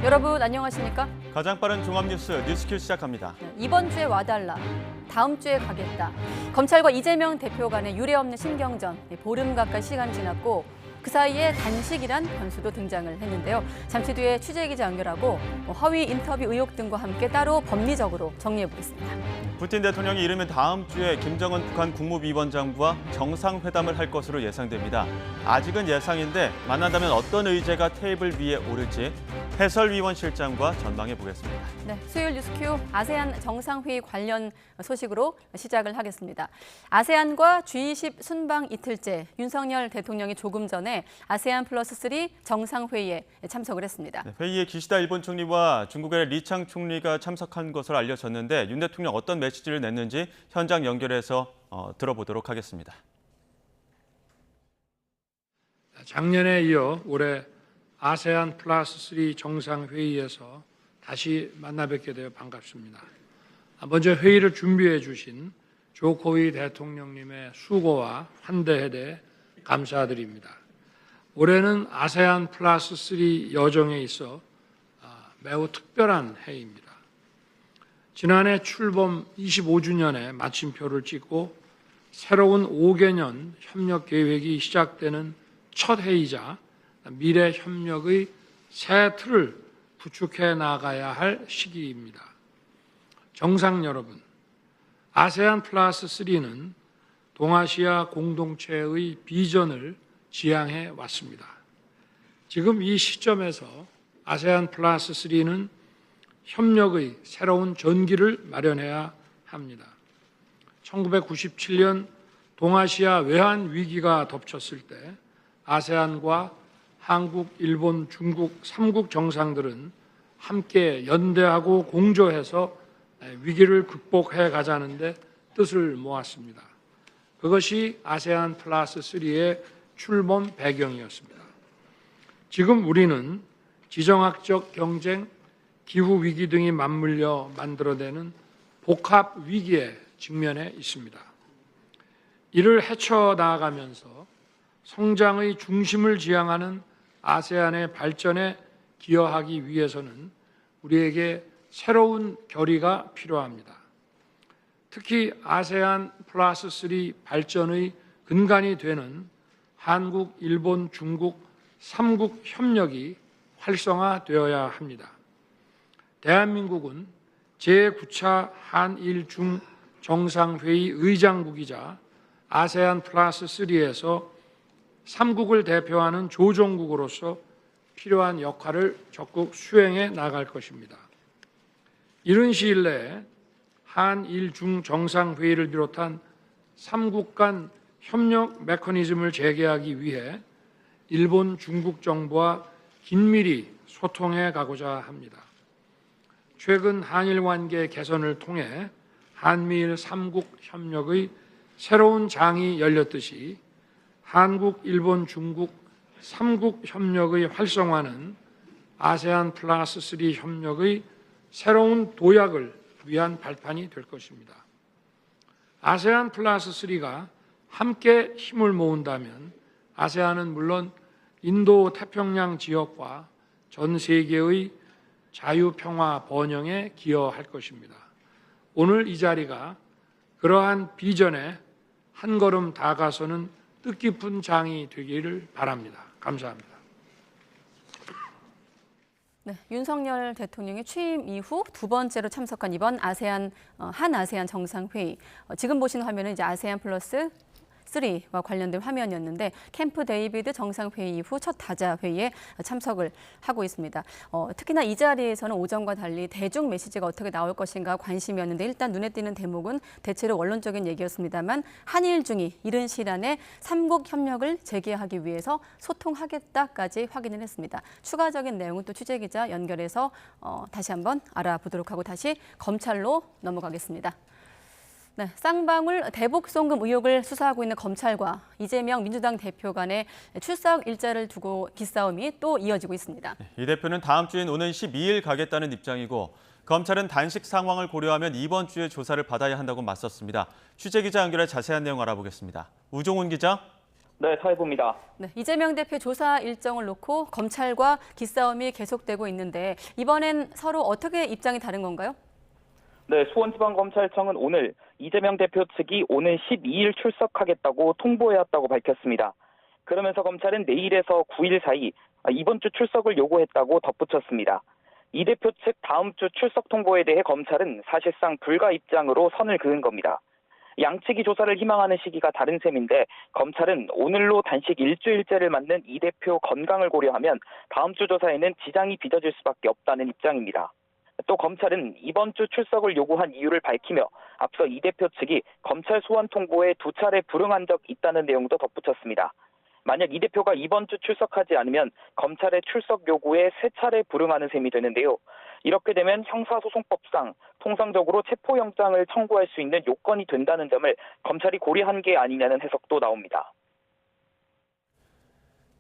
여러분 안녕하십니까? 가장 빠른 종합뉴스 뉴스큐 시작합니다. 이번 주에 와달라, 다음 주에 가겠다. 검찰과 이재명 대표 간의 유례없는 신경전, 보름 가까이 시간이 지났고 그 사이에 단식이란 변수도 등장을 했는데요. 잠시 뒤에 취재기자 연결하고 허위 인터뷰 의혹 등과 함께 따로 법리적으로 정리해보겠습니다. 푸틴 대통령이 이르면 다음 주에 김정은 북한 국무위원장과 정상회담을 할 것으로 예상됩니다. 아직은 예상인데 만난다면 어떤 의제가 테이블 위에 오를지 해설위원 실장과 전망해 보겠습니다. 네, 수요일 뉴스큐 아세안 정상회의 관련 소식으로 시작을 하겠습니다. 아세안과 G20 순방 이틀째 윤석열 대통령이 조금 전에 아세안 플러스 3 정상회의에 참석을 했습니다. 네, 회의에 기시다 일본 총리와 중국의 리창 총리가 참석한 것으로 알려졌는데 윤 대통령 어떤 메시지를 냈는지 현장 연결해서 들어보도록 하겠습니다. 작년에 이어 올해 아세안 플러스 3 정상회의에서 다시 만나 뵙게 되어 반갑습니다. 먼저 회의를 준비해 주신 조코위 대통령님의 수고와 환대에 대해 감사드립니다. 올해는 아세안 플러스 3 여정에 있어 매우 특별한 해입니다. 지난해 출범 25주년에 마침표를 찍고 새로운 5개년 협력 계획이 시작되는 첫 회의자 미래 협력의 새 틀을 구축해 나가야 할 시기입니다. 정상 여러분, 아세안 플러스 3는 동아시아 공동체의 비전을 지향해 왔습니다. 지금 이 시점에서 아세안 플러스 3는 협력의 새로운 전기를 마련해야 합니다. 1997년 동아시아 외환 위기가 덮쳤을 때 아세안과 한국, 일본, 중국 3국 정상들은 함께 연대하고 공조해서 위기를 극복해 가자는 데 뜻을 모았습니다. 그것이 아세안 플러스 3의 출범 배경이었습니다. 지금 우리는 지정학적 경쟁, 기후 위기 등이 맞물려 만들어내는 복합 위기에 직면해 있습니다. 이를 헤쳐나가면서 성장의 중심을 지향하는 아세안의 발전에 기여하기 위해서는 우리에게 새로운 결의가 필요합니다. 특히 아세안 플러스 3 발전의 근간이 되는 한국, 일본, 중국 3국 협력이 활성화되어야 합니다. 대한민국은 제9차 한일 중 정상회의 의장국이자 아세안 플러스 3에서 3국을 대표하는 조정국으로서 필요한 역할을 적극 수행해 나갈 것입니다. 이른 시일 내에 한일 중 정상회의를 비롯한 3국 간 협력 메커니즘을 재개하기 위해 일본, 중국 정부와 긴밀히 소통해 가고자 합니다. 최근 한일 관계 개선을 통해 한미일 3국 협력의 새로운 장이 열렸듯이 한국, 일본, 중국 3국 협력의 활성화는 아세안 플러스 3 협력의 새로운 도약을 위한 발판이 될 것입니다. 아세안 플러스 3가 함께 힘을 모은다면 아세안은 물론 인도 태평양 지역과 전 세계의 자유평화 번영에 기여할 것입니다. 오늘 이 자리가 그러한 비전에 한 걸음 다가서는 뜻깊은 장이 되기를 바랍니다. 감사합니다. 네, 윤석열 대통령의 취임 이후 두 번째로 참석한 이번 아세안 한 아세안 정상회의. 지금 보시는 화면은 이제 아세안 플러스 3와 관련된 화면이었는데 캠프 데이비드 정상회의 이후 첫 다자 회의에 참석을 하고 있습니다. 특히나 이 자리에서는 오전과 달리 대중 메시지가 어떻게 나올 것인가 관심이었는데 일단 눈에 띄는 대목은 대체로 원론적인 얘기였습니다만 한일 중이 이른 시일 안에 3국 협력을 재개하기 위해서 소통하겠다까지 확인을 했습니다. 추가적인 내용은 또 취재기자 연결해서 다시 한번 알아보도록 하고 다시 검찰로 넘어가겠습니다. 네, 쌍방울 대북 송금 의혹을 수사하고 있는 검찰과 이재명 민주당 대표 간의 출석 일자를 두고 기싸움이 또 이어지고 있습니다. 이 대표는 다음 주인 오는 12일 가겠다는 입장이고 검찰은 단식 상황을 고려하면 이번 주에 조사를 받아야 한다고 맞섰습니다. 취재기자 연결해 자세한 내용 알아보겠습니다. 우종훈 기자. 네, 사회부입니다. 네, 이재명 대표 조사 일정을 놓고 검찰과 기싸움이 계속되고 있는데 이번엔 서로 어떻게 입장이 다른 건가요? 네, 수원지방검찰청은 오늘 이재명 대표 측이 오는 12일 출석하겠다고 통보해왔다고 밝혔습니다. 그러면서 검찰은 내일에서 9일 사이 이번 주 출석을 요구했다고 덧붙였습니다. 이 대표 측 다음 주 출석 통보에 대해 검찰은 사실상 불가 입장으로 선을 그은 겁니다. 양측이 조사를 희망하는 시기가 다른 셈인데 검찰은 오늘로 단식 일주일째를 맞는 이 대표 건강을 고려하면 다음 주 조사에는 지장이 빚어질 수밖에 없다는 입장입니다. 또 검찰은 이번 주 출석을 요구한 이유를 밝히며 앞서 이 대표 측이 검찰 소환 통보에 2차례 불응한 적 있다는 내용도 덧붙였습니다. 만약 이 대표가 이번 주 출석하지 않으면 검찰의 출석 요구에 3차례 불응하는 셈이 되는데요. 이렇게 되면 형사소송법상 통상적으로 체포영장을 청구할 수 있는 요건이 된다는 점을 검찰이 고려한 게 아니냐는 해석도 나옵니다.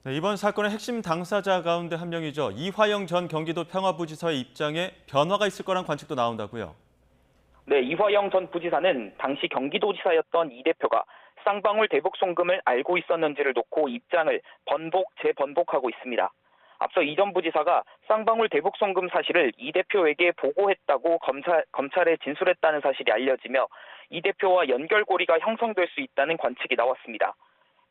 네, 이번 사건의 핵심 당사자 가운데 한 명이죠. 이화영 전 경기도 평화부지사의 입장에 변화가 있을 거란 관측도 나온다고요. 네, 이화영 전 부지사는 당시 경기도지사였던 이 대표가 쌍방울 대북 송금을 알고 있었는지를 놓고 입장을 재번복하고 있습니다. 앞서 이 전 부지사가 쌍방울 대북 송금 사실을 이 대표에게 보고했다고 검찰에 진술했다는 사실이 알려지며 이 대표와 연결고리가 형성될 수 있다는 관측이 나왔습니다.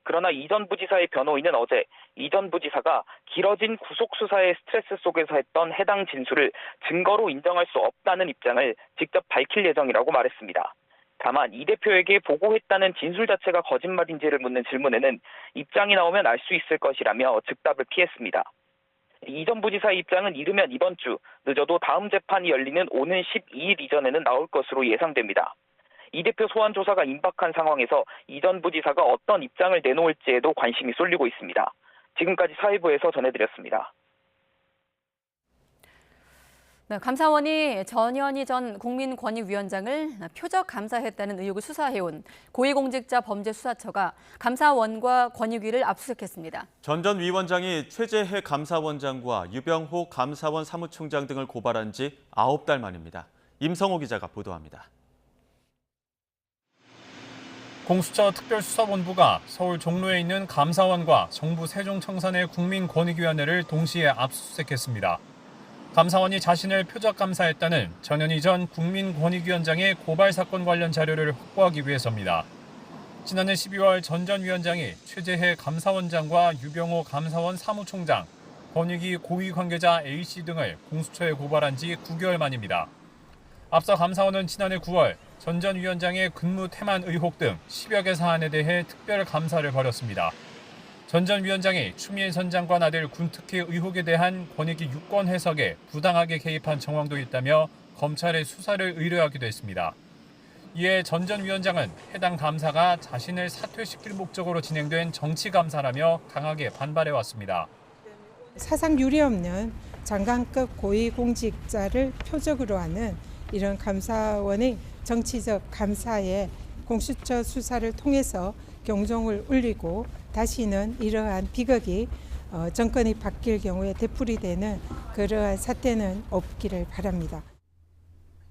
그러나 이 전 부지사의 변호인은 어제 이 전 부지사가 길어진 구속수사의 스트레스 속에서 했던 해당 진술을 증거로 인정할 수 없다는 입장을 직접 밝힐 예정이라고 말했습니다. 다만 이 대표에게 보고했다는 진술 자체가 거짓말인지를 묻는 질문에는 입장이 나오면 알 수 있을 것이라며 즉답을 피했습니다. 이 전 부지사의 입장은 이르면 이번 주, 늦어도 다음 재판이 열리는 오는 12일 이전에는 나올 것으로 예상됩니다. 이 대표 소환 조사가 임박한 상황에서 이 전 부지사가 어떤 입장을 내놓을지에도 관심이 쏠리고 있습니다. 지금까지 사회부에서 전해드렸습니다. 네, 감사원이 전현희 전 국민권익위원장을 표적 감사했다는 의혹을 수사해온 고위공직자범죄수사처가 감사원과 권익위를 압수수색했습니다. 전 전 위원장이 최재해 감사원장과 유병호 감사원 사무총장 등을 고발한 지 9달 만입니다. 임성호 기자가 보도합니다. 공수처 특별수사본부가 서울 종로에 있는 감사원과 정부 세종청산의 국민권익위원회를 동시에 압수수색했습니다. 감사원이 자신을 표적 감사했다는 전현희 전 국민권익위원장의 고발 사건 관련 자료를 확보하기 위해서입니다. 지난해 12월 전 전 위원장이 최재해 감사원장과 유병호 감사원 사무총장, 권익위 고위 관계자 A씨 등을 공수처에 고발한 지 9개월 만입니다. 앞서 감사원은 지난해 9월 전 전 위원장의 근무 태만 의혹 등 10여 개 사안에 대해 특별 감사를 벌였습니다. 전 전 위원장이 추미애 전 장관 아들 군특혜 의혹에 대한 권익위 유권 해석에 부당하게 개입한 정황도 있다며 검찰에 수사를 의뢰하기도 했습니다. 이에 전 전 위원장은 해당 감사가 자신을 사퇴시킬 목적으로 진행된 정치감사라며 강하게 반발해왔습니다. 사상 유례없는 장관급 고위공직자를 표적으로 하는 이런 감사원의 정치적 감사에 공수처 수사를 통해서 경종을 울리고 다시는 이러한 비극이 정권이 바뀔 경우에 되풀이되는 그러한 사태는 없기를 바랍니다.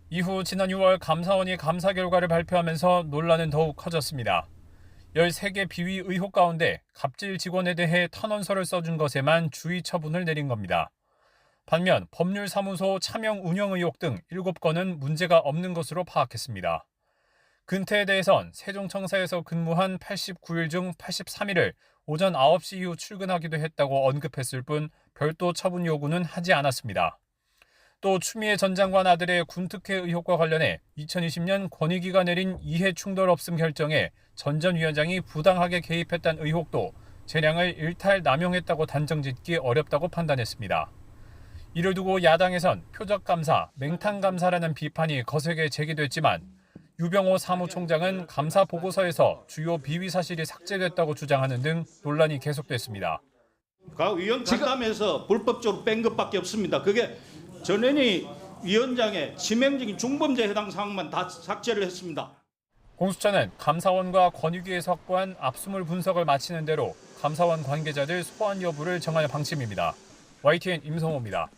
이후 지난 6월 감사원이 감사 결과를 발표하면서 논란은 더욱 커졌습니다. 13개 비위 의혹 가운데 갑질 직원에 대해 탄원서를 써준 것에만 주의 처분을 내린 겁니다. 반면 법률사무소 차명 운영 의혹 등 7건은 문제가 없는 것으로 파악했습니다. 근태에 대해선 세종청사에서 근무한 89일 중 83일을 오전 9시 이후 출근하기도 했다고 언급했을 뿐 별도 처분 요구는 하지 않았습니다. 또 추미애 전 장관 아들의 군특혜 의혹과 관련해 2020년 권익위가 내린 이해충돌 없음 결정에 전 전 위원장이 부당하게 개입했다는 의혹도 재량을 일탈 남용했다고 단정짓기 어렵다고 판단했습니다. 이를 두고 야당에선 표적감사, 맹탕감사라는 비판이 거세게 제기됐지만 유병호 사무총장은 감사 보고서에서 주요 비위 사실이 삭제됐다고 주장하는 등 논란이 계속됐습니다. 각 위원 간담회에서 불법적으로 뺀 것밖에 없습니다. 그게 전현희 위원장의 치명적인 중범죄에 해당 사항만 다 삭제를 했습니다. 공수처는 감사원과 권익위에서 확보한 압수물 분석을 마치는 대로 감사원 관계자들 소환 여부를 정할 방침입니다. YTN 임성호입니다.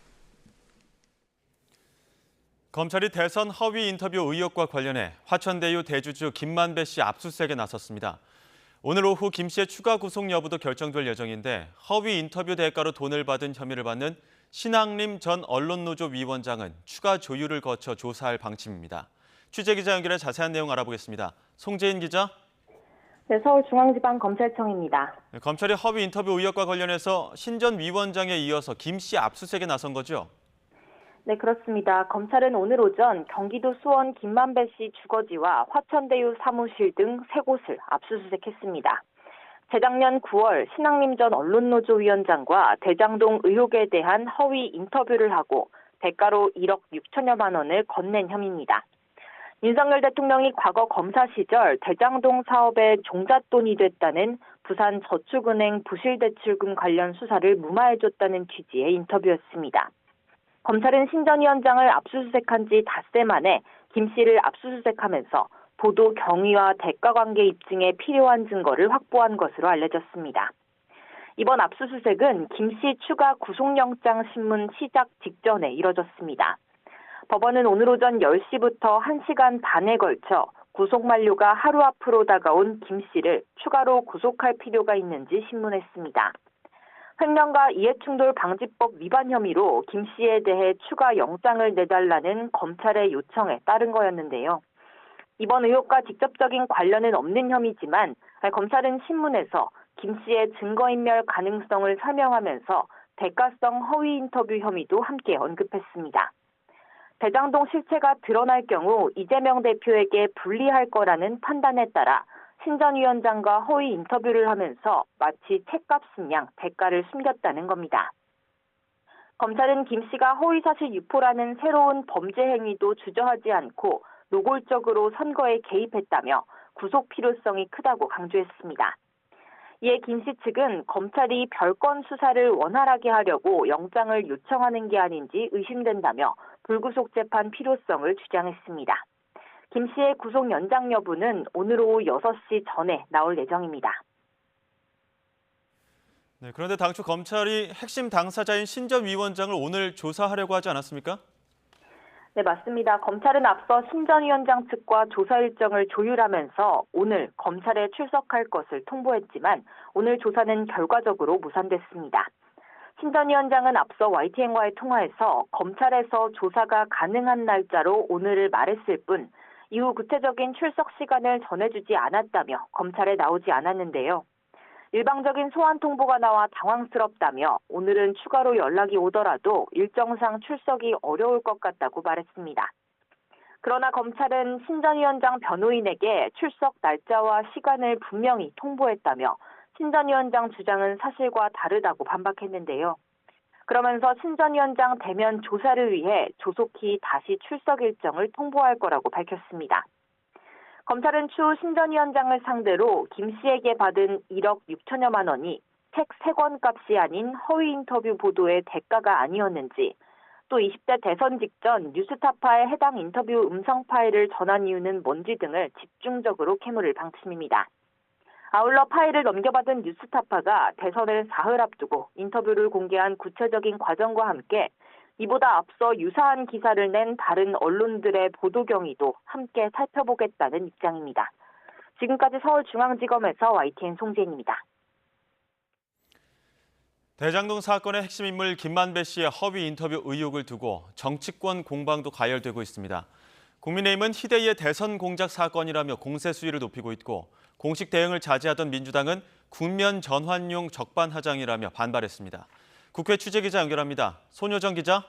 검찰이 대선 허위 인터뷰 의혹과 관련해 화천대유 대주주 김만배 씨 압수수색에 나섰습니다. 오늘 오후 김 씨의 추가 구속 여부도 결정될 예정인데 허위 인터뷰 대가로 돈을 받은 혐의를 받는 신앙림 전 언론노조 위원장은 추가 조율을 거쳐 조사할 방침입니다. 취재기자 연결해 자세한 내용 알아보겠습니다. 송재인 기자. 네, 서울중앙지방검찰청입니다. 검찰이 허위 인터뷰 의혹과 관련해서 신 전 위원장에 이어서 김 씨 압수수색에 나선 거죠? 네, 그렇습니다. 검찰은 오늘 오전 경기도 수원 김만배 씨 주거지와 화천대유 사무실 등 3곳을 압수수색했습니다. 재작년 9월 신앙림 전 언론노조 위원장과 대장동 의혹에 대한 허위 인터뷰를 하고 대가로 1억 6천여만 원을 건넨 혐의입니다. 윤석열 대통령이 과거 검사 시절 대장동 사업의 종잣돈이 됐다는 부산저축은행 부실대출금 관련 수사를 무마해줬다는 취지의 인터뷰였습니다. 검찰은 신 전 위원장을 압수수색한 지 닷새 만에 김 씨를 압수수색하면서 보도 경위와 대가관계 입증에 필요한 증거를 확보한 것으로 알려졌습니다. 이번 압수수색은 김 씨 추가 구속영장 신문 시작 직전에 이뤄졌습니다. 법원은 오늘 오전 10시부터 1시간 반에 걸쳐 구속 만료가 하루 앞으로 다가온 김 씨를 추가로 구속할 필요가 있는지 신문했습니다. 횡령과 이해충돌 방지법 위반 혐의로 김 씨에 대해 추가 영장을 내달라는 검찰의 요청에 따른 거였는데요. 이번 의혹과 직접적인 관련은 없는 혐의지만 검찰은 신문에서 김 씨의 증거인멸 가능성을 설명하면서 대가성 허위 인터뷰 혐의도 함께 언급했습니다. 대장동 실체가 드러날 경우 이재명 대표에게 불리할 거라는 판단에 따라 신 전 위원장과 허위 인터뷰를 하면서 마치 책값인 양 대가를 숨겼다는 겁니다. 검찰은 김 씨가 허위사실 유포라는 새로운 범죄 행위도 주저하지 않고 노골적으로 선거에 개입했다며 구속 필요성이 크다고 강조했습니다. 이에 김 씨 측은 검찰이 별건 수사를 원활하게 하려고 영장을 요청하는 게 아닌지 의심된다며 불구속 재판 필요성을 주장했습니다. 김 씨의 구속 연장 여부는 오늘 오후 6시 전에 나올 예정입니다. 네, 그런데 당초 검찰이 핵심 당사자인 신 전 위원장을 오늘 조사하려고 하지 않았습니까? 네, 맞습니다. 검찰은 앞서 신 전 위원장 측과 조사 일정을 조율하면서 오늘 검찰에 출석할 것을 통보했지만 오늘 조사는 결과적으로 무산됐습니다. 신 전 위원장은 앞서 YTN과의 통화에서 검찰에서 조사가 가능한 날짜로 오늘을 말했을 뿐 이후 구체적인 출석 시간을 전해주지 않았다며 검찰에 나오지 않았는데요. 일방적인 소환 통보가 나와 당황스럽다며 오늘은 추가로 연락이 오더라도 일정상 출석이 어려울 것 같다고 말했습니다. 그러나 검찰은 신 전 위원장 변호인에게 출석 날짜와 시간을 분명히 통보했다며 신 전 위원장 주장은 사실과 다르다고 반박했는데요. 그러면서 신 전 위원장 대면 조사를 위해 조속히 다시 출석 일정을 통보할 거라고 밝혔습니다. 검찰은 추후 신 전 위원장을 상대로 김 씨에게 받은 1억 6천여만 원이 책 3권 값이 아닌 허위 인터뷰 보도의 대가가 아니었는지, 또 20대 대선 직전 뉴스타파에 해당 인터뷰 음성 파일을 전한 이유는 뭔지 등을 집중적으로 캐물을 방침입니다. 아울러 파일을 넘겨받은 뉴스타파가 대선을 사흘 앞두고 인터뷰를 공개한 구체적인 과정과 함께 이보다 앞서 유사한 기사를 낸 다른 언론들의 보도 경위도 함께 살펴보겠다는 입장입니다. 지금까지 서울중앙지검에서 YTN 송재인입니다. 대장동 사건의 핵심 인물 김만배 씨의 허위 인터뷰 의혹을 두고 정치권 공방도 가열되고 있습니다. 국민의힘은 희대의 대선 공작 사건이라며 공세 수위를 높이고 있고 공식 대응을 자제하던 민주당은 국면 전환용 적반하장이라며 반발했습니다. 국회 취재기자 연결합니다. 손효정 기자.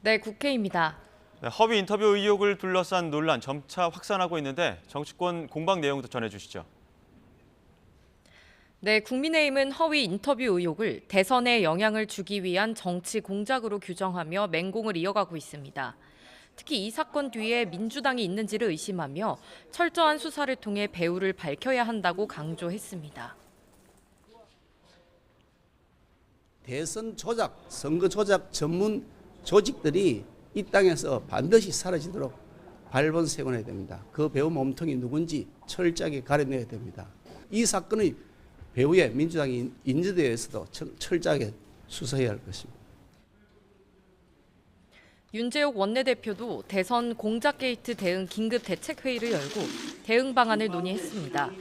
네, 국회입니다. 네, 허위 인터뷰 의혹을 둘러싼 논란 점차 확산하고 있는데 정치권 공방 내용도 전해주시죠. 네, 국민의힘은 허위 인터뷰 의혹을 대선에 영향을 주기 위한 정치 공작으로 규정하며 맹공을 이어가고 있습니다. 특히 이 사건 뒤에 민주당이 있는지를 의심하며 철저한 수사를 통해 배후를 밝혀야 한다고 강조했습니다. 대선 조작, 선거 조작 전문 조직들이 이 땅에서 반드시 사라지도록 발본색원해야 됩니다. 그 배후 몸통이 누군지 철저하게 가려내야 됩니다. 이 사건의 배후에 민주당이 인지대에서도 철저하게 수사해야 할 것입니다. 윤재옥 원내대표도 대선 공작 게이트 대응 긴급 대책회의를 열고 대응 방안을 논의했습니다.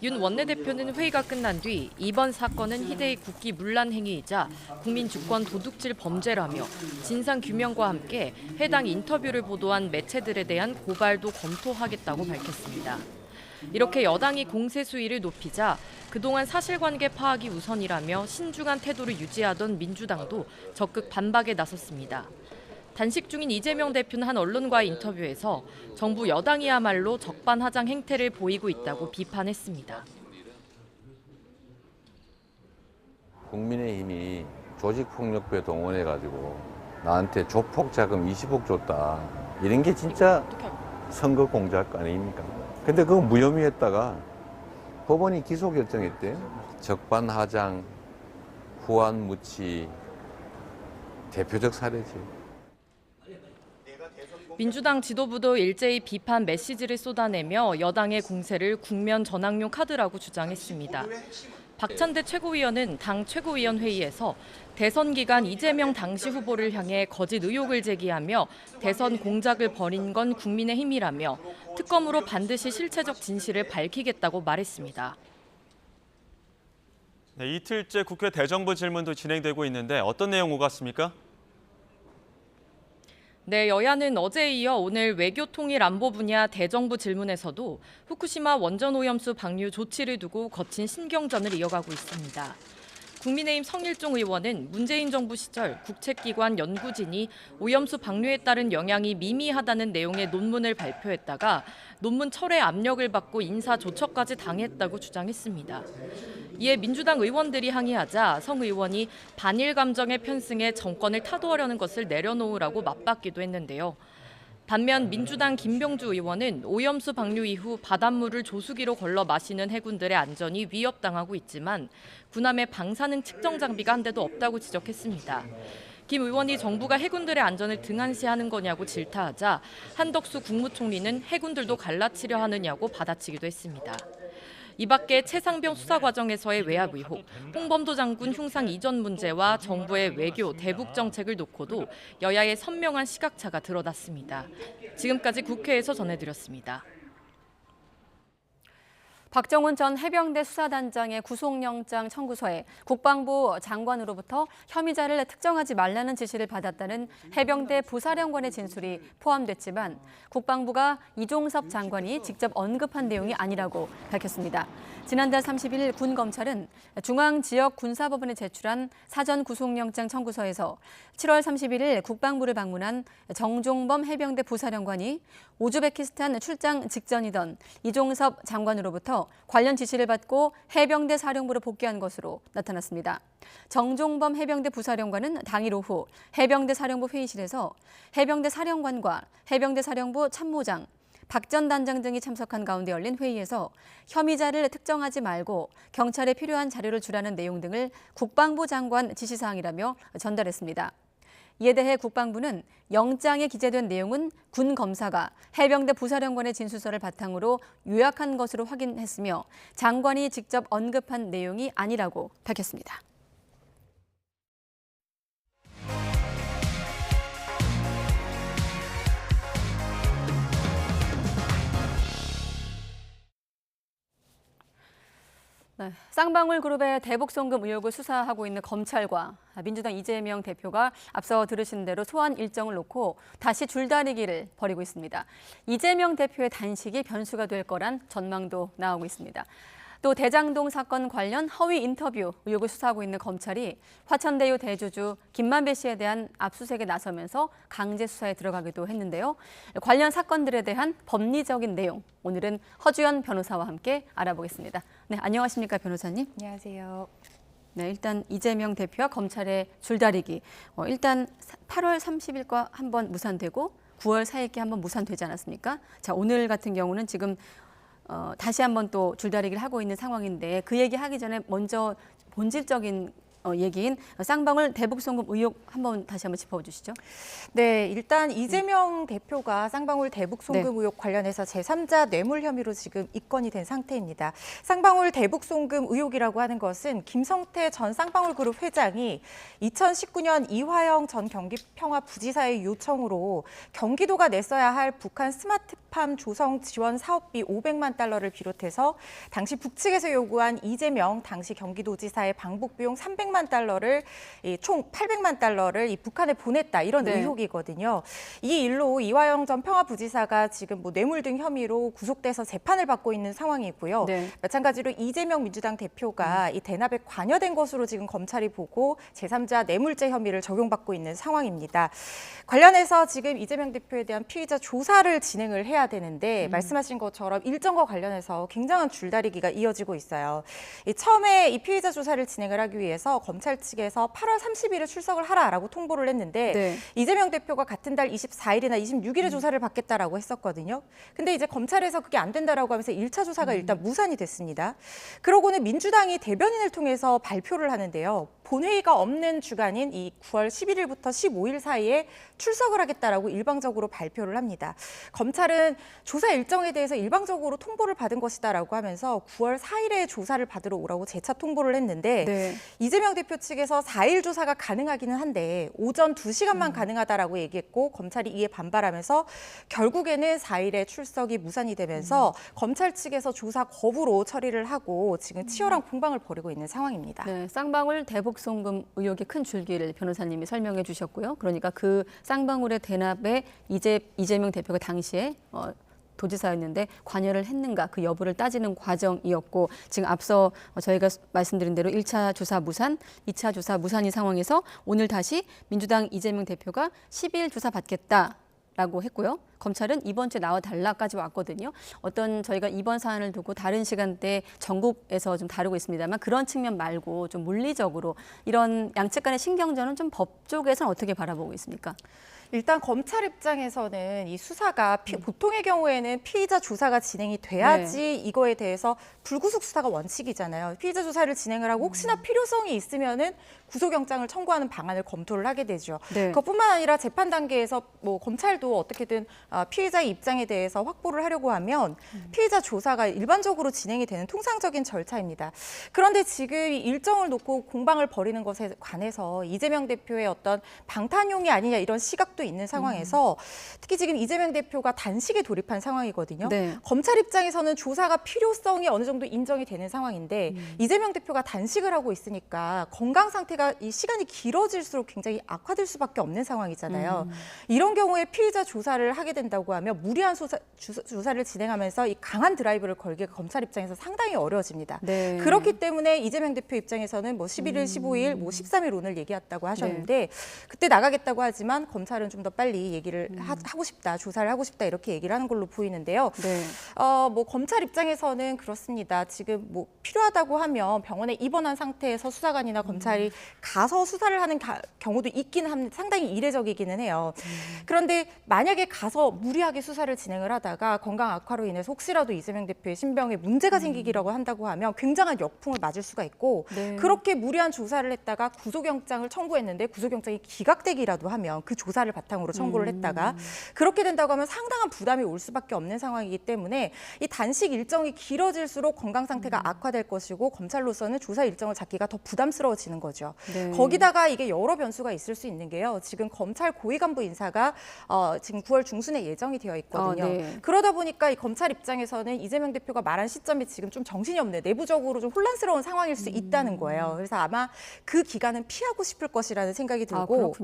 윤 원내대표는 회의가 끝난 뒤 이번 사건은 희대의 국기 문란 행위이자 국민 주권 도둑질 범죄라며 진상규명과 함께 해당 인터뷰를 보도한 매체들에 대한 고발도 검토하겠다고 밝혔습니다. 이렇게 여당이 공세 수위를 높이자 그동안 사실관계 파악이 우선이라며 신중한 태도를 유지하던 민주당도 적극 반박에 나섰습니다. 단식 중인 이재명 대표는 한 언론과의 인터뷰에서 정부 여당이야말로 적반하장 행태를 보이고 있다고 비판했습니다. 국민의힘이 조직폭력배 동원해가지고 나한테 조폭 자금 20억 줬다. 이런 게 진짜 선거 공작 아닙니까? 근데 그거 무혐의했다가 법원이 기소 결정했대. 적반하장, 후안무치, 대표적 사례지. 민주당 지도부도 일제히 비판 메시지를 쏟아내며 여당의 공세를 국면 전환용 카드라고 주장했습니다. 박찬대 최고위원은 당 최고위원 회의에서 대선 기간 이재명 당시 후보를 향해 거짓 의혹을 제기하며 대선 공작을 벌인 건 국민의힘이라며 특검으로 반드시 실체적 진실을 밝히겠다고 말했습니다. 네, 이틀째 국회 대정부 질문도 진행되고 있는데 어떤 내용 오갔습니까? 네, 여야는 어제에 이어 오늘 외교통일안보 분야 대정부 질문에서도 후쿠시마 원전 오염수 방류 조치를 두고 거친 신경전을 이어가고 있습니다. 국민의힘 성일종 의원은 문재인 정부 시절 국책기관 연구진이 오염수 방류에 따른 영향이 미미하다는 내용의 논문을 발표했다가 논문 철회 압력을 받고 인사조처까지 당했다고 주장했습니다. 이에 민주당 의원들이 항의하자 성 의원이 반일 감정에 편승해 정권을 타도하려는 것을 내려놓으라고 맞받기도 했는데요. 반면 민주당 김병주 의원은 오염수 방류 이후 바닷물을 조수기로 걸러 마시는 해군들의 안전이 위협당하고 있지만 군함의 방사능 측정 장비가 한 대도 없다고 지적했습니다. 김 의원이 정부가 해군들의 안전을 등한시하는 거냐고 질타하자 한덕수 국무총리는 해군들도 갈라치려 하느냐고 받아치기도 했습니다. 이 밖에 최상병 수사 과정에서의 외압 의혹, 홍범도 장군 흉상 이전 문제와 정부의 외교, 대북 정책을 놓고도 여야의 선명한 시각차가 드러났습니다. 지금까지 국회에서 전해드렸습니다. 박정훈 전 해병대 수사단장의 구속영장 청구서에 국방부 장관으로부터 혐의자를 특정하지 말라는 지시를 받았다는 해병대 부사령관의 진술이 포함됐지만 국방부가 이종섭 장관이 직접 언급한 내용이 아니라고 밝혔습니다. 지난달 30일 군 검찰은 중앙지역군사법원에 제출한 사전 구속영장 청구서에서 7월 31일 국방부를 방문한 정종범 해병대 부사령관이 우즈베키스탄 출장 직전이던 이종섭 장관으로부터 관련 지시를 받고 해병대 사령부로 복귀한 것으로 나타났습니다. 정종범 해병대 부사령관은 당일 오후 해병대 사령부 회의실에서 해병대 사령관과 해병대 사령부 참모장, 박 전 단장 등이 참석한 가운데 열린 회의에서 혐의자를 특정하지 말고 경찰에 필요한 자료를 주라는 내용 등을 국방부 장관 지시사항이라며 전달했습니다. 이에 대해 국방부는 영장에 기재된 내용은 군 검사가 해병대 부사령관의 진술서를 바탕으로 요약한 것으로 확인했으며 장관이 직접 언급한 내용이 아니라고 밝혔습니다. 네, 쌍방울 그룹의 대북 송금 의혹을 수사하고 있는 검찰과 민주당 이재명 대표가 앞서 들으신 대로 소환 일정을 놓고 다시 줄다리기를 벌이고 있습니다. 이재명 대표의 단식이 변수가 될 거란 전망도 나오고 있습니다. 또 대장동 사건 관련 허위 인터뷰 의혹을 수사하고 있는 검찰이 화천대유 대주주 김만배 씨에 대한 압수수색에 나서면서 강제 수사에 들어가기도 했는데요. 관련 사건들에 대한 법리적인 내용, 오늘은 허주연 변호사와 함께 알아보겠습니다. 네, 안녕하십니까 변호사님? 안녕하세요. 네, 일단 이재명 대표와 검찰의 줄다리기. 일단 8월 30일과 한번 무산되고 9월 4일께 한번 무산되지 않았습니까? 자, 오늘 같은 경우는 지금 다시 한번 또 줄다리기를 하고 있는 상황인데 그 얘기하기 전에 먼저 본질적인 얘기인 쌍방울 대북 송금 의혹 다시 한번 짚어주시죠. 네, 일단 이재명 대표가 쌍방울 대북 송금 의혹 관련해서 제3자 뇌물 혐의로 지금 입건이 된 상태입니다. 쌍방울 대북 송금 의혹이라고 하는 것은 김성태 전 쌍방울 그룹 회장이 2019년 이화영 전 경기평화부지사의 요청으로 경기도가 냈어야 할 북한 스마트팜 조성 지원 사업비 500만 달러를 비롯해서 당시 북측에서 요구한 이재명 당시 경기도지사의 방북 비용 300만 달러를 총 800만 달러를 이 북한에 보냈다 이런 의혹이거든요. 이 일로 이화영 전 평화부지사가 지금 뭐 뇌물 등 혐의로 구속돼서 재판을 받고 있는 상황이고요. 마찬가지로 이재명 민주당 대표가 이 대납에 관여된 것으로 지금 검찰이 보고 제3자 뇌물죄 혐의를 적용받고 있는 상황입니다. 관련해서 지금 이재명 대표에 대한 피의자 조사를 진행을 해야 되는데 말씀하신 것처럼 일정과 관련해서 굉장한 줄다리기가 이어지고 있어요. 처음에 이 피의자 조사를 진행을 하기 위해서 검찰 측에서 8월 30일에 출석을 하라라고 통보를 했는데 이재명 대표가 같은 달 24일이나 26일에 조사를 받겠다라고 했었거든요. 근데 이제 검찰에서 그게 안 된다라고 하면서 1차 조사가 일단 무산이 됐습니다. 그러고는 민주당이 대변인을 통해서 발표를 하는데요. 본회의가 없는 주간인 이 9월 11일부터 15일 사이에 출석을 하겠다라고 일방적으로 발표를 합니다. 검찰은 조사 일정에 대해서 일방적으로 통보를 받은 것이다라고 하면서 9월 4일에 조사를 받으러 오라고 재차 통보를 했는데 이재명 대표 측에서 4일 조사가 가능하기는 한데 오전 2시간만 가능하다라고 얘기했고 검찰이 이에 반발하면서 결국에는 4일에 출석이 무산이 되면서 검찰 측에서 조사 거부로 처리를 하고 지금 치열한 공방을 벌이고 있는 상황입니다. 네, 쌍방울 대북 송금 의혹의 큰 줄기를 변호사님이 설명해 주셨고요. 그러니까 그 쌍방울의 대납에 이재명 대표가 당시에 도지사였는데 관여를 했는가 그 여부를 따지는 과정이었고 지금 앞서 저희가 말씀드린 대로 1차 조사 무산, 2차 조사 무산인 상황에서 오늘 다시 민주당 이재명 대표가 10일 조사 받겠다라고 했고요. 검찰은 이번 주에 나와달라까지 왔거든요. 어떤 저희가 이번 사안을 두고 다른 시간대에 전국에서 좀 다루고 있습니다만 그런 측면 말고 좀 물리적으로 이런 양측 간의 신경전은 좀 법 쪽에서는 어떻게 바라보고 있습니까? 일단 검찰 입장에서는 이 수사가 보통의 경우에는 피의자 조사가 진행이 돼야지 이거에 대해서 불구속 수사가 원칙이잖아요. 피의자 조사를 진행을 하고 혹시나 필요성이 있으면은 구속영장을 청구하는 방안을 검토를 하게 되죠. 그것뿐만 아니라 재판 단계에서 뭐 검찰도 어떻게든 피의자의 입장에 대해서 확보를 하려고 하면 피의자 조사가 일반적으로 진행이 되는 통상적인 절차입니다. 그런데 지금 일정을 놓고 공방을 벌이는 것에 관해서 이재명 대표의 어떤 방탄용이 아니냐 이런 시각도 있는 상황에서 특히 지금 이재명 대표가 단식에 돌입한 상황이거든요. 검찰 입장에서는 조사가 필요성이 어느 정도 인정이 되는 상황인데 이재명 대표가 단식을 하고 있으니까 건강 상태가 이 시간이 길어질수록 굉장히 악화될 수밖에 없는 상황이잖아요. 이런 경우에 피의자 조사를 하게 된다고 하면 무리한 조사를 진행하면서 이 강한 드라이브를 걸기가 검찰 입장에서 상당히 어려워집니다. 그렇기 때문에 이재명 대표 입장에서는 뭐 11일, 15일, 뭐 13일 오늘 얘기했다고 하셨는데 그때 나가겠다고 하지만 검찰은 좀 더 빨리 얘기를 하고 싶다, 조사를 하고 싶다 이렇게 얘기를 하는 걸로 보이는데요. 뭐 검찰 입장에서는 그렇습니다. 지금 뭐 필요하다고 하면 병원에 입원한 상태에서 수사관이나 검찰이 가서 수사를 하는 경우도 있기는 합니다. 상당히 이례적이기는 해요. 그런데 만약에 가서 무리하게 수사를 진행을 하다가 건강 악화로 인해서 혹시라도 이재명 대표의 신병에 문제가 생기기라고 한다고 하면 굉장한 역풍을 맞을 수가 있고 그렇게 무리한 조사를 했다가 구속영장을 청구했는데 구속영장이 기각되기라도 하면 그 조사를 바탕으로 청구를 했다가 그렇게 된다고 하면 상당한 부담이 올 수밖에 없는 상황이기 때문에 이 단식 일정이 길어질수록 건강 상태가 악화될 것이고 검찰로서는 조사 일정을 잡기가 더 부담스러워지는 거죠. 거기다가 이게 여러 변수가 있을 수 있는 게요. 지금 검찰 고위 간부 인사가 지금 9월 중순에 예정이 되어 있거든요. 그러다 보니까 이 검찰 입장에서는 이재명 대표가 말한 시점이 지금 좀 정신이 없네. 내부적으로 좀 혼란스러운 상황일 수 있다는 거예요. 그래서 아마 그 기간은 피하고 싶을 것이라는 생각이 들고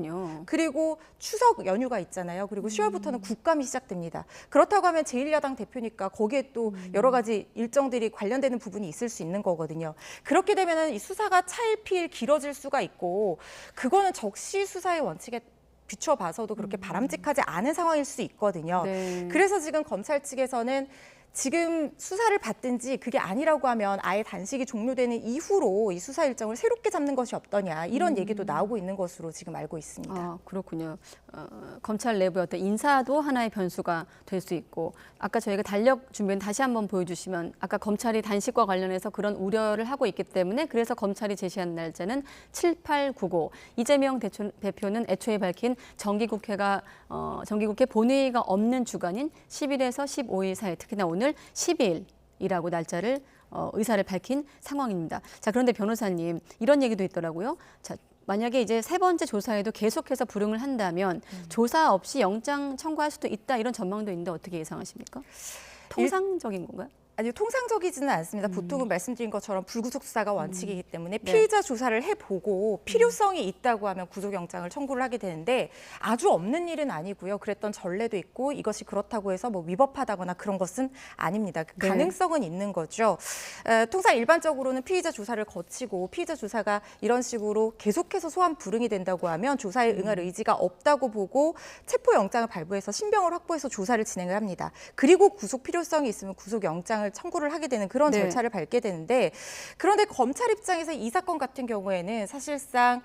그리고 추석 연휴가 있잖아요. 그리고 10월부터는 국감이 시작됩니다. 그렇다고 하면 제1야당 대표니까 거기에 또 여러 가지 일정들이 관련되는 부분이 있을 수 있는 거거든요. 그렇게 되면 이 수사가 차일피일 길어질 수가 있고 그거는 적시 수사의 원칙에 비춰봐서도 그렇게 바람직하지 않은 상황일 수 있거든요. 그래서 지금 검찰 측에서는 지금 수사를 받든지 그게 아니라고 하면 아예 단식이 종료되는 이후로 이 수사 일정을 새롭게 잡는 것이 어떠냐 이런 얘기도 나오고 있는 것으로 지금 알고 있습니다. 아, 그렇군요. 검찰 내부의 어떤 인사도 하나의 변수가 될 수 있고 아까 저희가 달력 준비는 다시 한번 보여주시면 아까 검찰이 단식과 관련해서 그런 우려를 하고 있기 때문에 그래서 검찰이 제시한 날짜는 7, 8, 9, 5. 이재명 대표는 애초에 밝힌 정기국회 본회의가 없는 주간인 10일에서 15일 사이 특히나 오늘 10일이라고 날짜를 의사를 밝힌 상황입니다. 자, 그런데 변호사님 이런 얘기도 있더라고요. 자, 만약에 이제 세 번째 조사에도 계속해서 불응을 한다면 조사 없이 영장 청구할 수도 있다 이런 전망도 있는데 어떻게 예상하십니까? 통상적인 건가요? 아니요, 통상적이지는 않습니다. 보통은 말씀드린 것처럼 불구속 수사가 원칙이기 때문에 피의자 조사를 해보고 필요성이 있다고 하면 구속영장을 청구를 하게 되는데 아주 없는 일은 아니고요. 그랬던 전례도 있고 이것이 그렇다고 해서 뭐 위법하다거나 그런 것은 아닙니다. 그 가능성은 있는 거죠. 통상 일반적으로는 피의자 조사를 거치고 피의자 조사가 이런 식으로 계속해서 소환 불응이 된다고 하면 조사에 응할 의지가 없다고 보고 체포영장을 발부해서 신병을 확보해서 조사를 진행을 합니다. 그리고 구속 필요성이 있으면 구속영장을 청구를 하게 되는 그런 절차를 밟게 되는데 그런데 검찰 입장에서 이 사건 같은 경우에는 사실상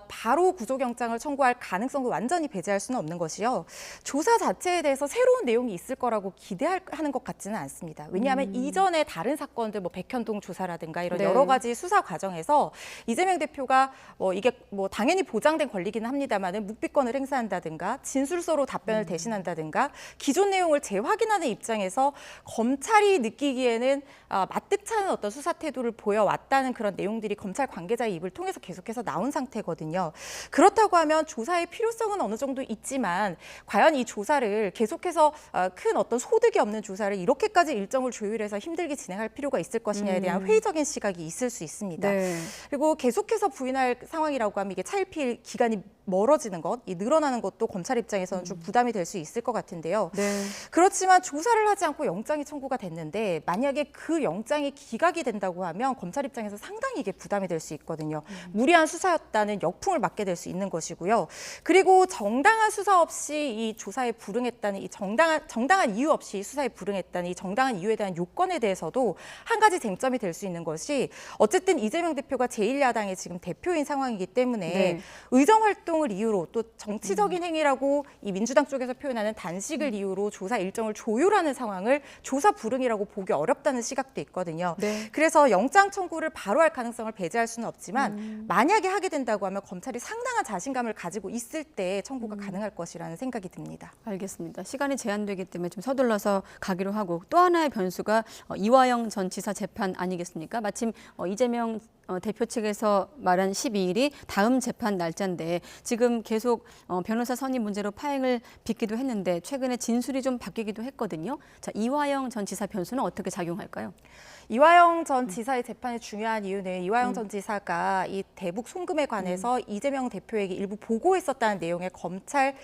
바로 구속영장을 청구할 가능성도 완전히 배제할 수는 없는 것이요. 조사 자체에 대해서 새로운 내용이 있을 거라고 기대하는 것 같지는 않습니다. 왜냐하면 이전에 다른 사건들 뭐 백현동 조사라든가 이런 여러 가지 수사 과정에서 이재명 대표가 이게 당연히 보장된 권리기는 합니다만은 묵비권을 행사한다든가 진술서로 답변을 대신한다든가 기존 내용을 재확인하는 입장에서 검찰이 느끼기에는 마뜩찮은 어떤 수사 태도를 보여왔다는 그런 내용들이 검찰 관계자의 입을 통해서 계속해서 나온 상태. 거든요. 그렇다고 하면 조사의 필요성은 어느 정도 있지만 과연 이 조사를 계속해서 큰 어떤 소득이 없는 조사를 이렇게까지 일정을 조율해서 힘들게 진행할 필요가 있을 것이냐에 대한 회의적인 시각이 있을 수 있습니다. 그리고 계속해서 부인할 상황이라고 하면 이게 차일피일 기간이 멀어지는 것, 이 늘어나는 것도 검찰 입장에서는 좀 부담이 될 수 있을 것 같은데요. 그렇지만 조사를 하지 않고 영장이 청구가 됐는데 만약에 그 영장이 기각이 된다고 하면 검찰 입장에서 상당히 이게 부담이 될 수 있거든요. 무리한 수사였다는 역풍을 맞게 될 수 있는 것이고요. 그리고 정당한 수사 없이 이 조사에 불응했다는 이 정당한 이유 없이 수사에 불응했다는 이 정당한 이유에 대한 요건에 대해서도 한 가지 쟁점이 될 수 있는 것이 어쨌든 이재명 대표가 제1야당의 지금 대표인 상황이기 때문에 의정 활동 을 이유로 또 정치적인 행위라고 이 민주당 쪽에서 표현하는 단식을 이유로 조사 일정을 조율하는 상황을 조사 불응이라고 보기 어렵다는 시각도 있거든요. 그래서 영장 청구를 바로 할 가능성을 배제할 수는 없지만 만약에 하게 된다고 하면 검찰이 상당한 자신감을 가지고 있을 때 청구가 가능할 것이라는 생각이 듭니다. 알겠습니다. 시간이 제한되기 때문에 좀 서둘러서 가기로 하고 또 하나의 변수가 이화영 전 지사 재판 아니겠습니까? 마침 이재명 대표 측에서 말한 12일이 다음 재판 날짜인데 지금 계속 변호사 선임 문제로 파행을 빚기도 했는데 최근에 진술이 좀 바뀌기도 했거든요. 자, 이화영 전 지사 변수는 어떻게 작용할까요? 이화영 전 지사의 재판의 중요한 이유는 이화영 전 지사가 이 대북 송금에 관해서 이재명 대표에게 일부 보고했었다는 내용의 검찰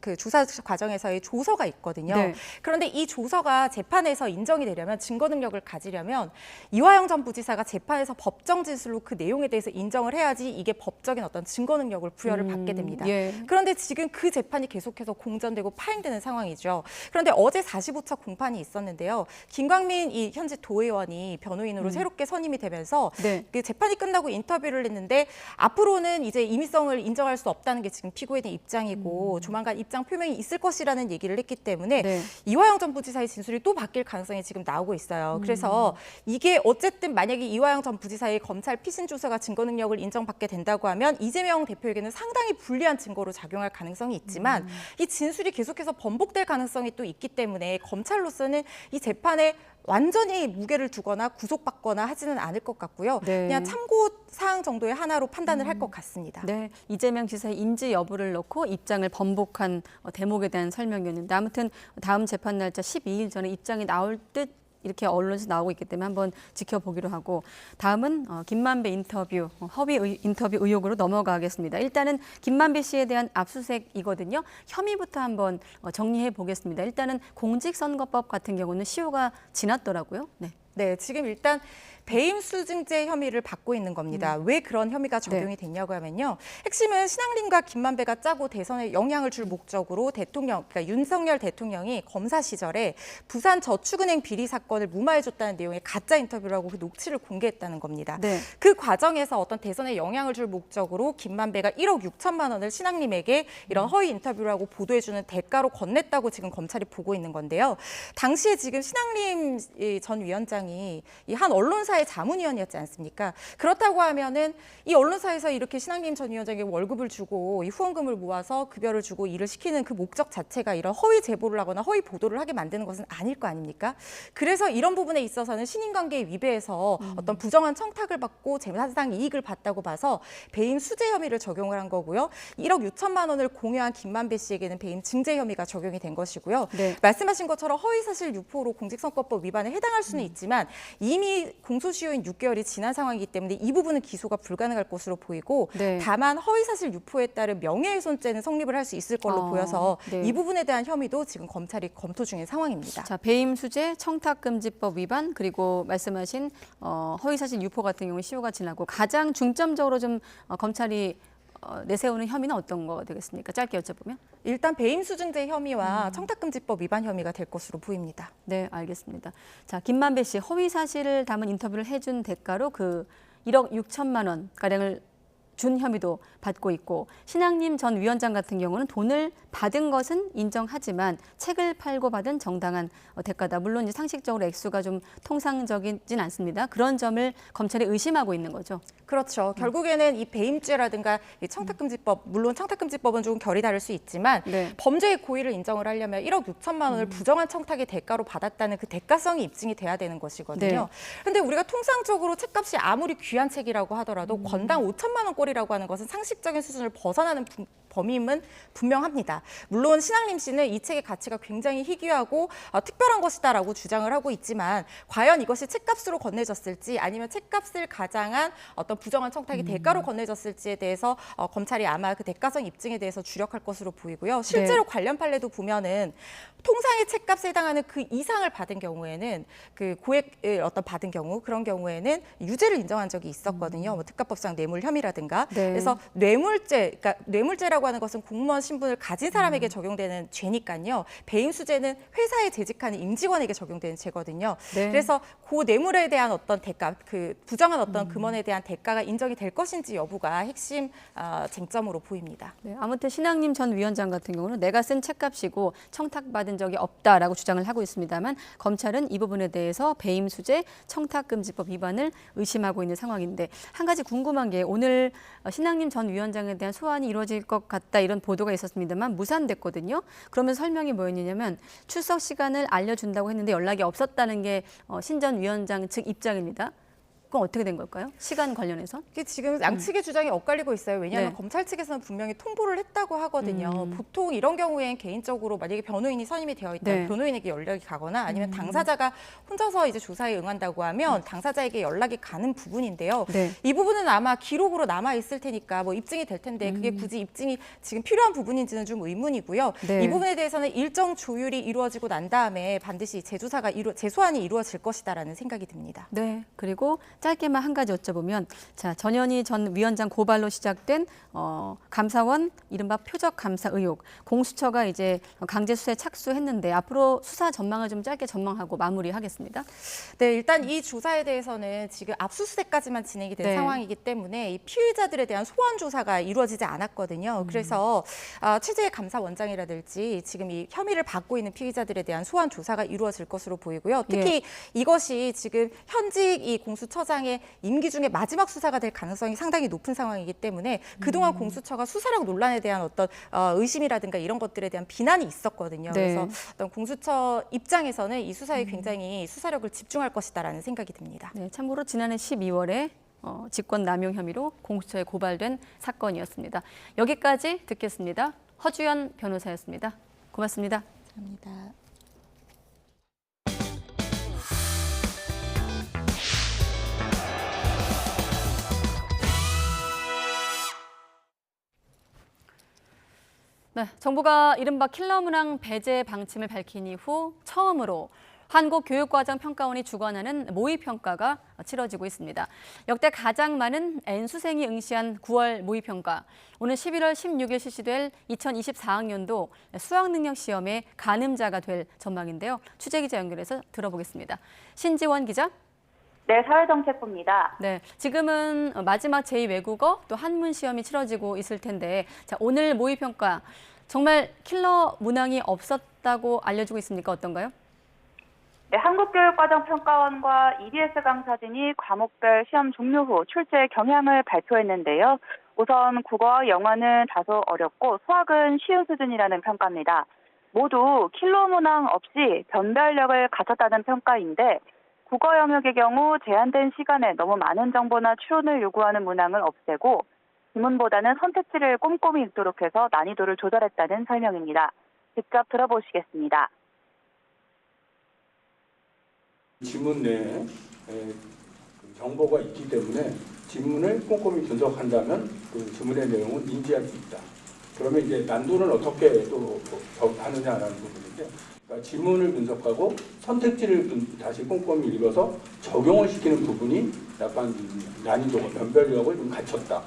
그 조사 과정에서의 조서가 있거든요. 그런데 이 조서가 재판에서 인정이 되려면 증거 능력을 가지려면 이화영 전 부지사가 재판에서 법정 진술로 그 내용에 대해서 인정을 해야지 이게 법적인 어떤 증거 능력을 부여를 받게 됩니다. 그런데 지금 그 재판이 계속해서 공전되고 파행되는 상황이죠. 그런데 어제 45차 공판이 있었는데요. 김광민 이 현재 도의원이 변호인으로 새롭게 선임이 되면서 그 재판이 끝나고 인터뷰를 했는데 앞으로는 이제 임의성을 인정할 수 없다는 게 지금 피고인의 입장이고 조만간 입장 표명이 있을 것이라는 얘기를 했기 때문에 이화영 전 부지사의 진술이 또 바뀔 가능성이 지금 나오고 있어요. 그래서 이게 어쨌든 만약에 이화영 전 부지사의 검찰 피신 조사가 증거 능력을 인정받게 된다고 하면 이재명 대표에게는 상당히 불리한 증거로 작용할 가능성이 있지만 이 진술이 계속해서 번복될 가능성이 또 있기 때문에 검찰로서는 이 재판에 완전히 무게를 두거나 구속받거나 하지는 않을 것 같고요. 그냥 참고 사항 정도의 하나로 판단을 할 것 같습니다. 이재명 지사의 인지 여부를 놓고 입장을 번복한 대목에 대한 설명이었는데 아무튼 다음 재판 날짜 12일 전에 입장이 나올 듯 이렇게 언론에서 나오고 있기 때문에 한번 지켜보기로 하고 다음은 김만배 인터뷰, 허위 인터뷰 의혹으로 넘어가겠습니다. 일단은 김만배 씨에 대한 압수수색이거든요. 혐의부터 한번 정리해 보겠습니다. 일단은 공직선거법 같은 경우는 시효가 지났더라고요. 네, 지금 일단 배임 수증제 혐의를 받고 있는 겁니다. 왜 그런 혐의가 적용이 됐냐고 하면요. 핵심은 신앙림과 김만배가 짜고 대선에 영향을 줄 목적으로 그러니까 윤석열 대통령이 검사 시절에 부산저축은행 비리 사건을 무마해줬다는 내용의 가짜 인터뷰라고 그 녹취를 공개했다는 겁니다. 네. 그 과정에서 어떤 대선에 영향을 줄 목적으로 김만배가 1억 6천만 원을 신앙림에게 이런 허위 인터뷰라고 보도해주는 대가로 건넸다고 지금 검찰이 보고 있는 건데요. 당시에 지금 신앙림 전 위원장이 이 한 언론사의 자문위원이었지 않습니까? 그렇다고 하면은 이 언론사에서 이렇게 신앙림 전 위원장에게 월급을 주고 이 후원금을 모아서 급여를 주고 일을 시키는 그 목적 자체가 이런 허위 제보를 하거나 허위 보도를 하게 만드는 것은 아닐 거 아닙니까? 그래서 이런 부분에 있어서는 신인관계에 위배해서 어떤 부정한 청탁을 받고 재산상 이익을 봤다고 봐서 배임 수재 혐의를 적용을 한 거고요. 1억 6천만 원을 공여한 김만배 씨에게는 배임 증제 혐의가 적용이 된 것이고요. 네. 말씀하신 것처럼 허위사실 유포로 공직선거법 위반에 해당할 수는 있지만 이미 공소시효인 6개월이 지난 상황이기 때문에 이 부분은 기소가 불가능할 것으로 보이고 네. 다만 허위사실 유포에 따른 명예훼손죄는 성립을 할 수 있을 걸로 보여서 네. 이 부분에 대한 혐의도 지금 검찰이 검토 중인 상황입니다. 자, 배임 수재, 청탁금지법 위반, 그리고 말씀하신 허위사실 유포 같은 경우 시효가 지나고 가장 중점적으로 좀 검찰이 내세우는 혐의는 어떤 거 되겠습니까? 짧게 여쭤보면. 일단 배임 수증제 혐의와 청탁금지법 위반 혐의가 될 것으로 보입니다. 네, 알겠습니다. 자, 김만배 씨 허위 사실을 담은 인터뷰를 해준 대가로 그 1억 6천만 원 가량을 준 혐의도 받고 있고 신앙림 전 위원장 같은 경우는 돈을 받은 것은 인정하지만 책을 팔고 받은 정당한 대가다. 물론 이제 상식적으로 액수가 좀 통상적이진 않습니다. 그런 점을 검찰이 의심하고 있는 거죠. 그렇죠. 결국에는 이 배임죄라든가 이 청탁금지법, 물론 청탁금지법은 조금 결이 다를 수 있지만 네. 범죄의 고의를 인정을 하려면 1억 6천만 원을 부정한 청탁의 대가로 받았다는 그 대가성이 입증이 돼야 되는 것이거든요. 그런데 우리가 통상적으로 책값이 아무리 귀한 책이라고 하더라도 건당 5천만 원꼴이라고 하는 것은 상식적인 수준을 벗어나는 범임은 분명합니다. 물론 신앙림 씨는 이 책의 가치가 굉장히 희귀하고 특별한 것이다라고 주장을 하고 있지만 과연 이것이 책값으로 건네졌을지 아니면 책값을 가장한 어떤 부정한 청탁이 대가로 건네졌을지에 대해서 검찰이 아마 그 대가성 입증에 대해서 주력할 것으로 보이고요. 실제로 관련 판례도 보면은 통상의 책값에 해당하는 그 이상을 받은 경우에는 그 고액을 어떤 받은 경우 그런 경우에는 유죄를 인정한 적이 있었거든요. 뭐 특가법상 뇌물 혐의라든가. 네. 그래서 뇌물죄, 그러니까 뇌물죄라고 하는 것은 공무원 신분을 가진 사람에게 적용되는 죄니까요. 배임 수재는 회사에 재직하는 임직원에게 적용되는 죄거든요. 네. 그래서 그 뇌물에 대한 어떤 대가, 그 부정한 어떤 금원에 대한 대가가 인정이 될 것인지 여부가 핵심 쟁점으로 보입니다. 네, 아무튼 신앙림 전 위원장 같은 경우는 내가 쓴 책값이고 청탁받은 적이 없다라고 주장을 하고 있습니다만 검찰은 이 부분에 대해서 배임 수재, 청탁금지법 위반을 의심하고 있는 상황인데 한 가지 궁금한 게 오늘 신앙림 전 위원장에 대한 소환이 이루어질 것 같다 이런 보도가 있었습니다만 무산됐거든요. 그러면 설명이 뭐였냐면 출석 시간을 알려준다고 했는데 연락이 없었다는 게 신 전 위원장 측 입장입니다. 그건 어떻게 된 걸까요? 시간 관련해서? 이게 지금 양측의 주장이 엇갈리고 있어요. 왜냐하면 네. 검찰 측에서는 분명히 통보를 했다고 하거든요. 보통 이런 경우엔 개인적으로 만약에 변호인이 선임이 되어 있다면 네. 변호인에게 연락이 가거나 아니면 당사자가 혼자서 이제 조사에 응한다고 하면 당사자에게 연락이 가는 부분인데요. 네. 이 부분은 아마 기록으로 남아 있을 테니까 뭐 입증이 될 텐데 그게 굳이 입증이 지금 필요한 부분인지는 좀 의문이고요. 네. 이 부분에 대해서는 일정 조율이 이루어지고 난 다음에 반드시 재소환이 이루어질 것이다라는 생각이 듭니다. 네. 그리고 짧게만 한 가지 여쭤보면 자 전현희 전 위원장 고발로 시작된 감사원 이른바 표적 감사 의혹 공수처가 이제 강제 수사에 착수했는데 앞으로 수사 전망을 좀 짧게 전망하고 마무리하겠습니다. 네, 일단 이 조사에 대해서는 지금 압수수색까지만 진행이 된 네. 상황이기 때문에 이 피의자들에 대한 소환 조사가 이루어지지 않았거든요. 그래서 최재해 감사원장이라든지 지금 이 혐의를 받고 있는 피의자들에 대한 소환 조사가 이루어질 것으로 보이고요. 특히 이것이 지금 현직 이 공수처장의 임기 중에 마지막 수사가 될 가능성이 상당히 높은 상황이기 때문에 그동안 공수처가 수사력 논란에 대한 어떤 의심이라든가 이런 것들에 대한 비난이 있었거든요. 네. 그래서 어떤 공수처 입장에서는 이 수사에 굉장히 수사력을 집중할 것이다라는 생각이 듭니다. 네, 참고로 지난해 12월에 직권 남용 혐의로 공수처에 고발된 사건이었습니다. 여기까지 듣겠습니다. 허주연 변호사였습니다. 고맙습니다. 감사합니다. 네, 정부가 이른바 킬러 문항 배제 방침을 밝힌 이후 처음으로 한국교육과정평가원이 주관하는 모의평가가 치러지고 있습니다. 역대 가장 많은 N수생이 응시한 9월 모의평가. 오늘 11월 16일 실시될 2024학년도 수학능력시험의 가늠자가 될 전망인데요. 취재기자 연결해서 들어보겠습니다. 신지원 기자. 네, 사회정책부입니다. 네, 지금은 마지막 제2외국어 또 한문 시험이 치러지고 있을 텐데 자, 오늘 모의평가 정말 킬러 문항이 없었다고 알려지고 있습니까? 어떤가요? 네, 한국교육과정평가원과 EBS 강사진이 과목별 시험 종료 후 출제 경향을 발표했는데요. 우선 국어와 영어는 다소 어렵고 수학은 쉬운 수준이라는 평가입니다. 모두 킬러 문항 없이 변별력을 갖췄다는 평가인데 국어 영역의 경우 제한된 시간에 너무 많은 정보나 추론을 요구하는 문항을 없애고 지문보다는 선택지를 꼼꼼히 읽도록 해서 난이도를 조절했다는 설명입니다. 직접 들어보시겠습니다. 지문 내에 정보가 있기 때문에 지문을 꼼꼼히 분석한다면 그 지문의 내용은 인지할 수 있다. 그러면 이제 난도는 어떻게 또 하느냐라는 부분인데 그러니까 지문을 분석하고 선택지를 다시 꼼꼼히 읽어서 적용을 시키는 부분이 약간 난이도가 변별력을 좀 갖췄다.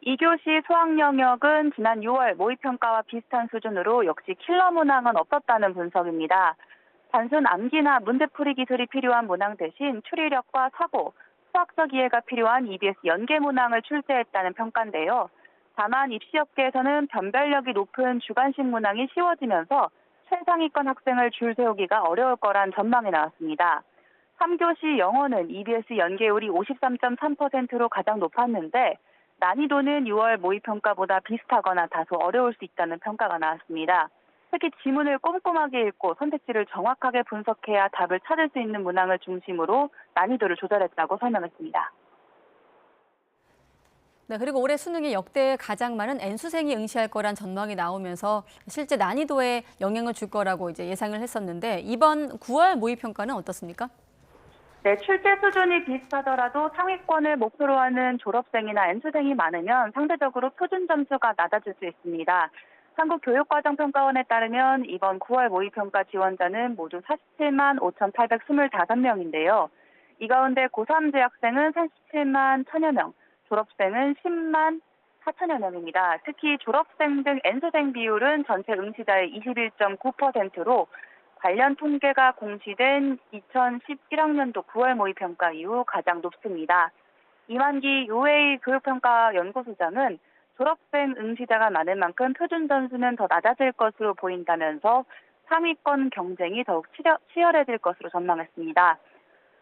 2교시 수학 영역은 지난 6월 모의평가와 비슷한 수준으로 역시 킬러 문항은 없었다는 분석입니다. 단순 암기나 문제풀이 기술이 필요한 문항 대신 추리력과 사고, 수학적 이해가 필요한 EBS 연계 문항을 출제했다는 평가인데요. 다만 입시업계에서는 변별력이 높은 주관식 문항이 쉬워지면서 최상위권 학생을 줄 세우기가 어려울 거란 전망이 나왔습니다. 3교시 영어는 EBS 연계율이 53.3%로 가장 높았는데 난이도는 6월 모의평가보다 비슷하거나 다소 어려울 수 있다는 평가가 나왔습니다. 특히 지문을 꼼꼼하게 읽고 선택지를 정확하게 분석해야 답을 찾을 수 있는 문항을 중심으로 난이도를 조절했다고 설명했습니다. 네, 그리고 올해 수능에 역대 가장 많은 N수생이 응시할 거란 전망이 나오면서 실제 난이도에 영향을 줄 거라고 이제 예상을 했었는데 이번 9월 모의평가는 어떻습니까? 네, 출제 수준이 비슷하더라도 상위권을 목표로 하는 졸업생이나 N수생이 많으면 상대적으로 표준 점수가 낮아질 수 있습니다. 한국교육과정평가원에 따르면 이번 9월 모의평가 지원자는 모두 47만 5,825명인데요. 이 가운데 고3 재학생은 37만 1,000여 명, 졸업생은 10만 4천여 명입니다. 특히 졸업생 등 N수생 비율은 전체 응시자의 21.9%로 관련 통계가 공시된 2011학년도 9월 모의평가 이후 가장 높습니다. 이만기 UA 교육평가 연구소장은 졸업생 응시자가 많은 만큼 표준 점수는 더 낮아질 것으로 보인다면서 상위권 경쟁이 더욱 치열해질 것으로 전망했습니다.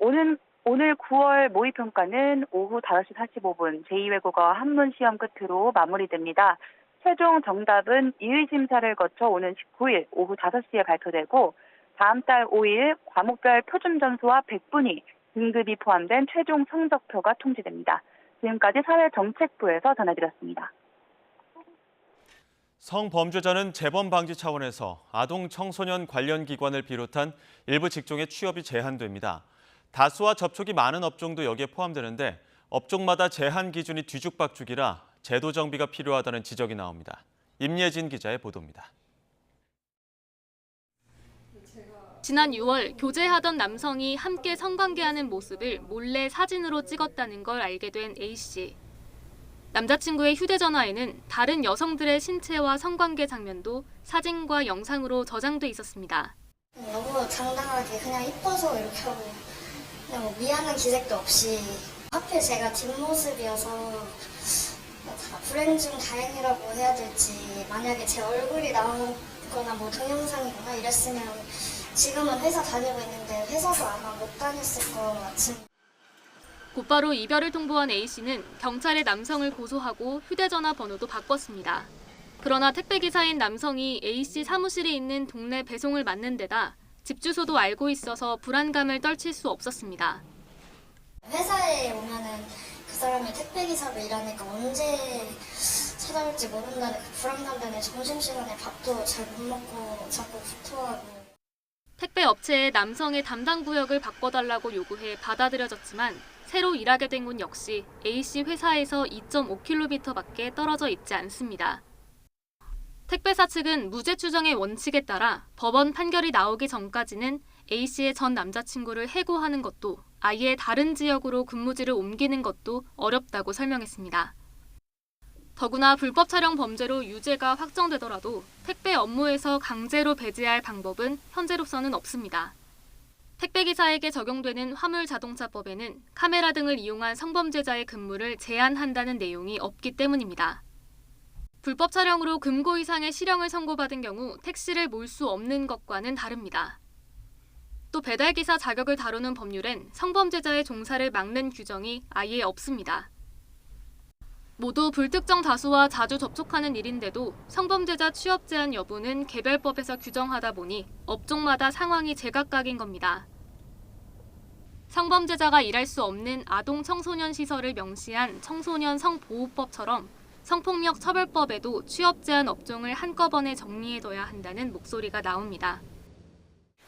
오늘 9월 모의평가는 오후 5시 45분 제2외국어 한문 시험 끝으로 마무리됩니다. 최종 정답은 2일 심사를 거쳐 오는 19일 오후 5시에 발표되고 다음 달 5일 과목별 표준 점수와 100분위, 등급이 포함된 최종 성적표가 통지됩니다. 지금까지 사회정책부에서 전해드렸습니다. 성범죄자는 재범 방지 차원에서 아동 청소년 관련 기관을 비롯한 일부 직종의 취업이 제한됩니다. 다수와 접촉이 많은 업종도 여기에 포함되는데 업종마다 제한 기준이 뒤죽박죽이라 제도 정비가 필요하다는 지적이 나옵니다. 임예진 기자의 보도입니다. 지난 6월 교제하던 남성이 함께 성관계하는 모습을 몰래 사진으로 찍었다는 걸 알게 된 A씨. 남자친구의 휴대전화에는 다른 여성들의 신체와 성관계 장면도 사진과 영상으로 저장돼 있었습니다. 너무 당당하게 그냥 이뻐서 이렇게 하고 그냥 뭐 미안한 기색도 없이 하필 제가 뒷모습이어서 불행 중 다행이라고 해야 될지 만약에 제 얼굴이 나오거나 뭐 동영상이거나 이랬으면 지금은 회사 다니고 있는데 회사도 아마 못 다녔을 것 같은. 곧바로 이별을 통보한 A씨는 경찰에 남성을 고소하고 휴대전화 번호도 바꿨습니다. 그러나 택배기사인 남성이 A씨 사무실이 있는 동네 배송을 맡는 데다 집 주소도 알고 있어서 불안감을 떨칠 수 없었습니다. 회사에 오면은 그 사람이 택배기사로 일하니까 언제 찾아올지 모른다는 그 불안감 때문에 점심시간에 밥도 잘 못 먹고 자꾸 구토하고. 택배 업체에 남성의 담당 구역을 바꿔달라고 요구해 받아들여졌지만 새로 일하게 된 곳 역시 A씨 회사에서 2.5km밖에 떨어져 있지 않습니다. 택배사 측은 무죄 추정의 원칙에 따라 법원 판결이 나오기 전까지는 A씨의 전 남자친구를 해고하는 것도 아예 다른 지역으로 근무지를 옮기는 것도 어렵다고 설명했습니다. 더구나 불법 촬영 범죄로 유죄가 확정되더라도 택배 업무에서 강제로 배제할 방법은 현재로서는 없습니다. 택배기사에게 적용되는 화물자동차법에는 카메라 등을 이용한 성범죄자의 근무를 제한한다는 내용이 없기 때문입니다. 불법 촬영으로 금고 이상의 실형을 선고받은 경우 택시를 몰 수 없는 것과는 다릅니다. 또 배달기사 자격을 다루는 법률엔 성범죄자의 종사를 막는 규정이 아예 없습니다. 모두 불특정 다수와 자주 접촉하는 일인데도 성범죄자 취업 제한 여부는 개별법에서 규정하다 보니 업종마다 상황이 제각각인 겁니다. 성범죄자가 일할 수 없는 아동 청소년 시설을 명시한 청소년 성보호법처럼 성폭력 처벌법에도 취업 제한 업종을 한꺼번에 정리해둬야 한다는 목소리가 나옵니다.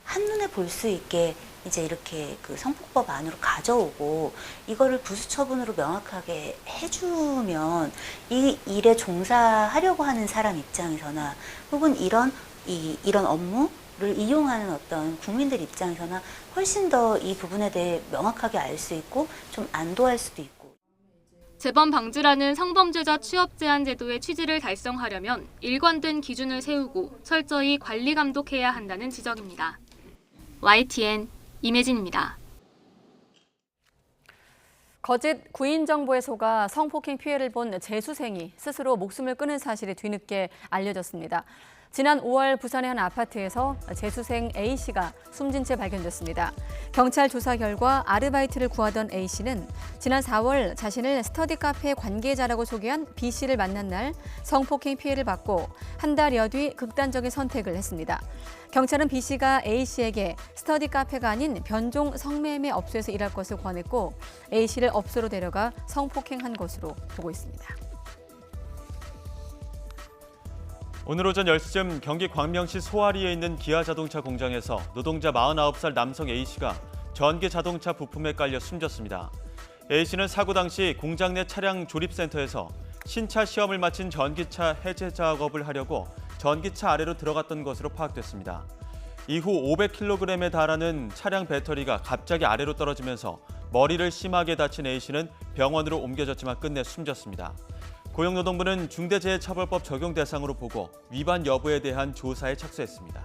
한눈에 볼 수 있게 이제 이렇게 그 성폭법 안으로 가져오고 이거를 부수 처분으로 명확하게 해주면 이 일에 종사하려고 하는 사람 입장에서나 혹은 이런 업무를 이용하는 어떤 국민들 입장에서나 훨씬 더 이 부분에 대해 명확하게 알 수 있고 좀 안도할 수도 있고. 재범 방지라는 성범죄자 취업 제한 제도의 취지를 달성하려면 일관된 기준을 세우고 철저히 관리 감독해야 한다는 지적입니다. YTN 임혜진입니다. 거짓 구인 정보에 속아 성폭행 피해를 본 재수생이 스스로 목숨을 끊은 사실이 뒤늦게 알려졌습니다. 지난 5월 부산의 한 아파트에서 재수생 A씨가 숨진 채 발견됐습니다. 경찰 조사 결과 아르바이트를 구하던 A씨는 지난 4월 자신을 스터디 카페 관계자라고 소개한 B씨를 만난 날 성폭행 피해를 받고 한 달여 뒤 극단적인 선택을 했습니다. 경찰은 B씨가 A씨에게 스터디 카페가 아닌 변종 성매매 업소에서 일할 것을 권했고 A씨를 업소로 데려가 성폭행한 것으로 보고 있습니다. 오늘 오전 10시쯤 경기 광명시 소아리에 있는 기아자동차 공장에서 노동자 49살 남성 A씨가 전기 자동차 부품에 깔려 숨졌습니다. A씨는 사고 당시 공장 내 차량 조립센터에서 신차 시험을 마친 전기차 해제 작업을 하려고 전기차 아래로 들어갔던 것으로 파악됐습니다. 이후 500kg에 달하는 차량 배터리가 갑자기 아래로 떨어지면서 머리를 심하게 다친 A씨는 병원으로 옮겨졌지만 끝내 숨졌습니다. 고용노동부는 중대재해처벌법 적용 대상으로 보고 위반 여부에 대한 조사에 착수했습니다.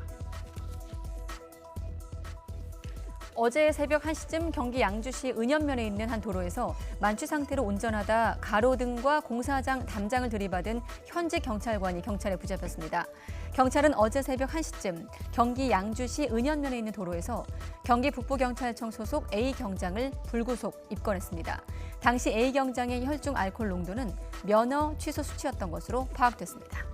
어제 새벽 1시쯤 경기 양주시 은현면에 있는 한 도로에서 만취 상태로 운전하다 가로등과 공사장 담장을 들이받은 현직 경찰관이 경찰에 붙잡혔습니다. 경찰은 어제 새벽 1시쯤 경기 양주시 은현면에 있는 도로에서 경기 북부경찰청 소속 A 경장을 불구속 입건했습니다. 당시 A 경장의 혈중 알코올 농도는 면허 취소 수치였던 것으로 파악됐습니다.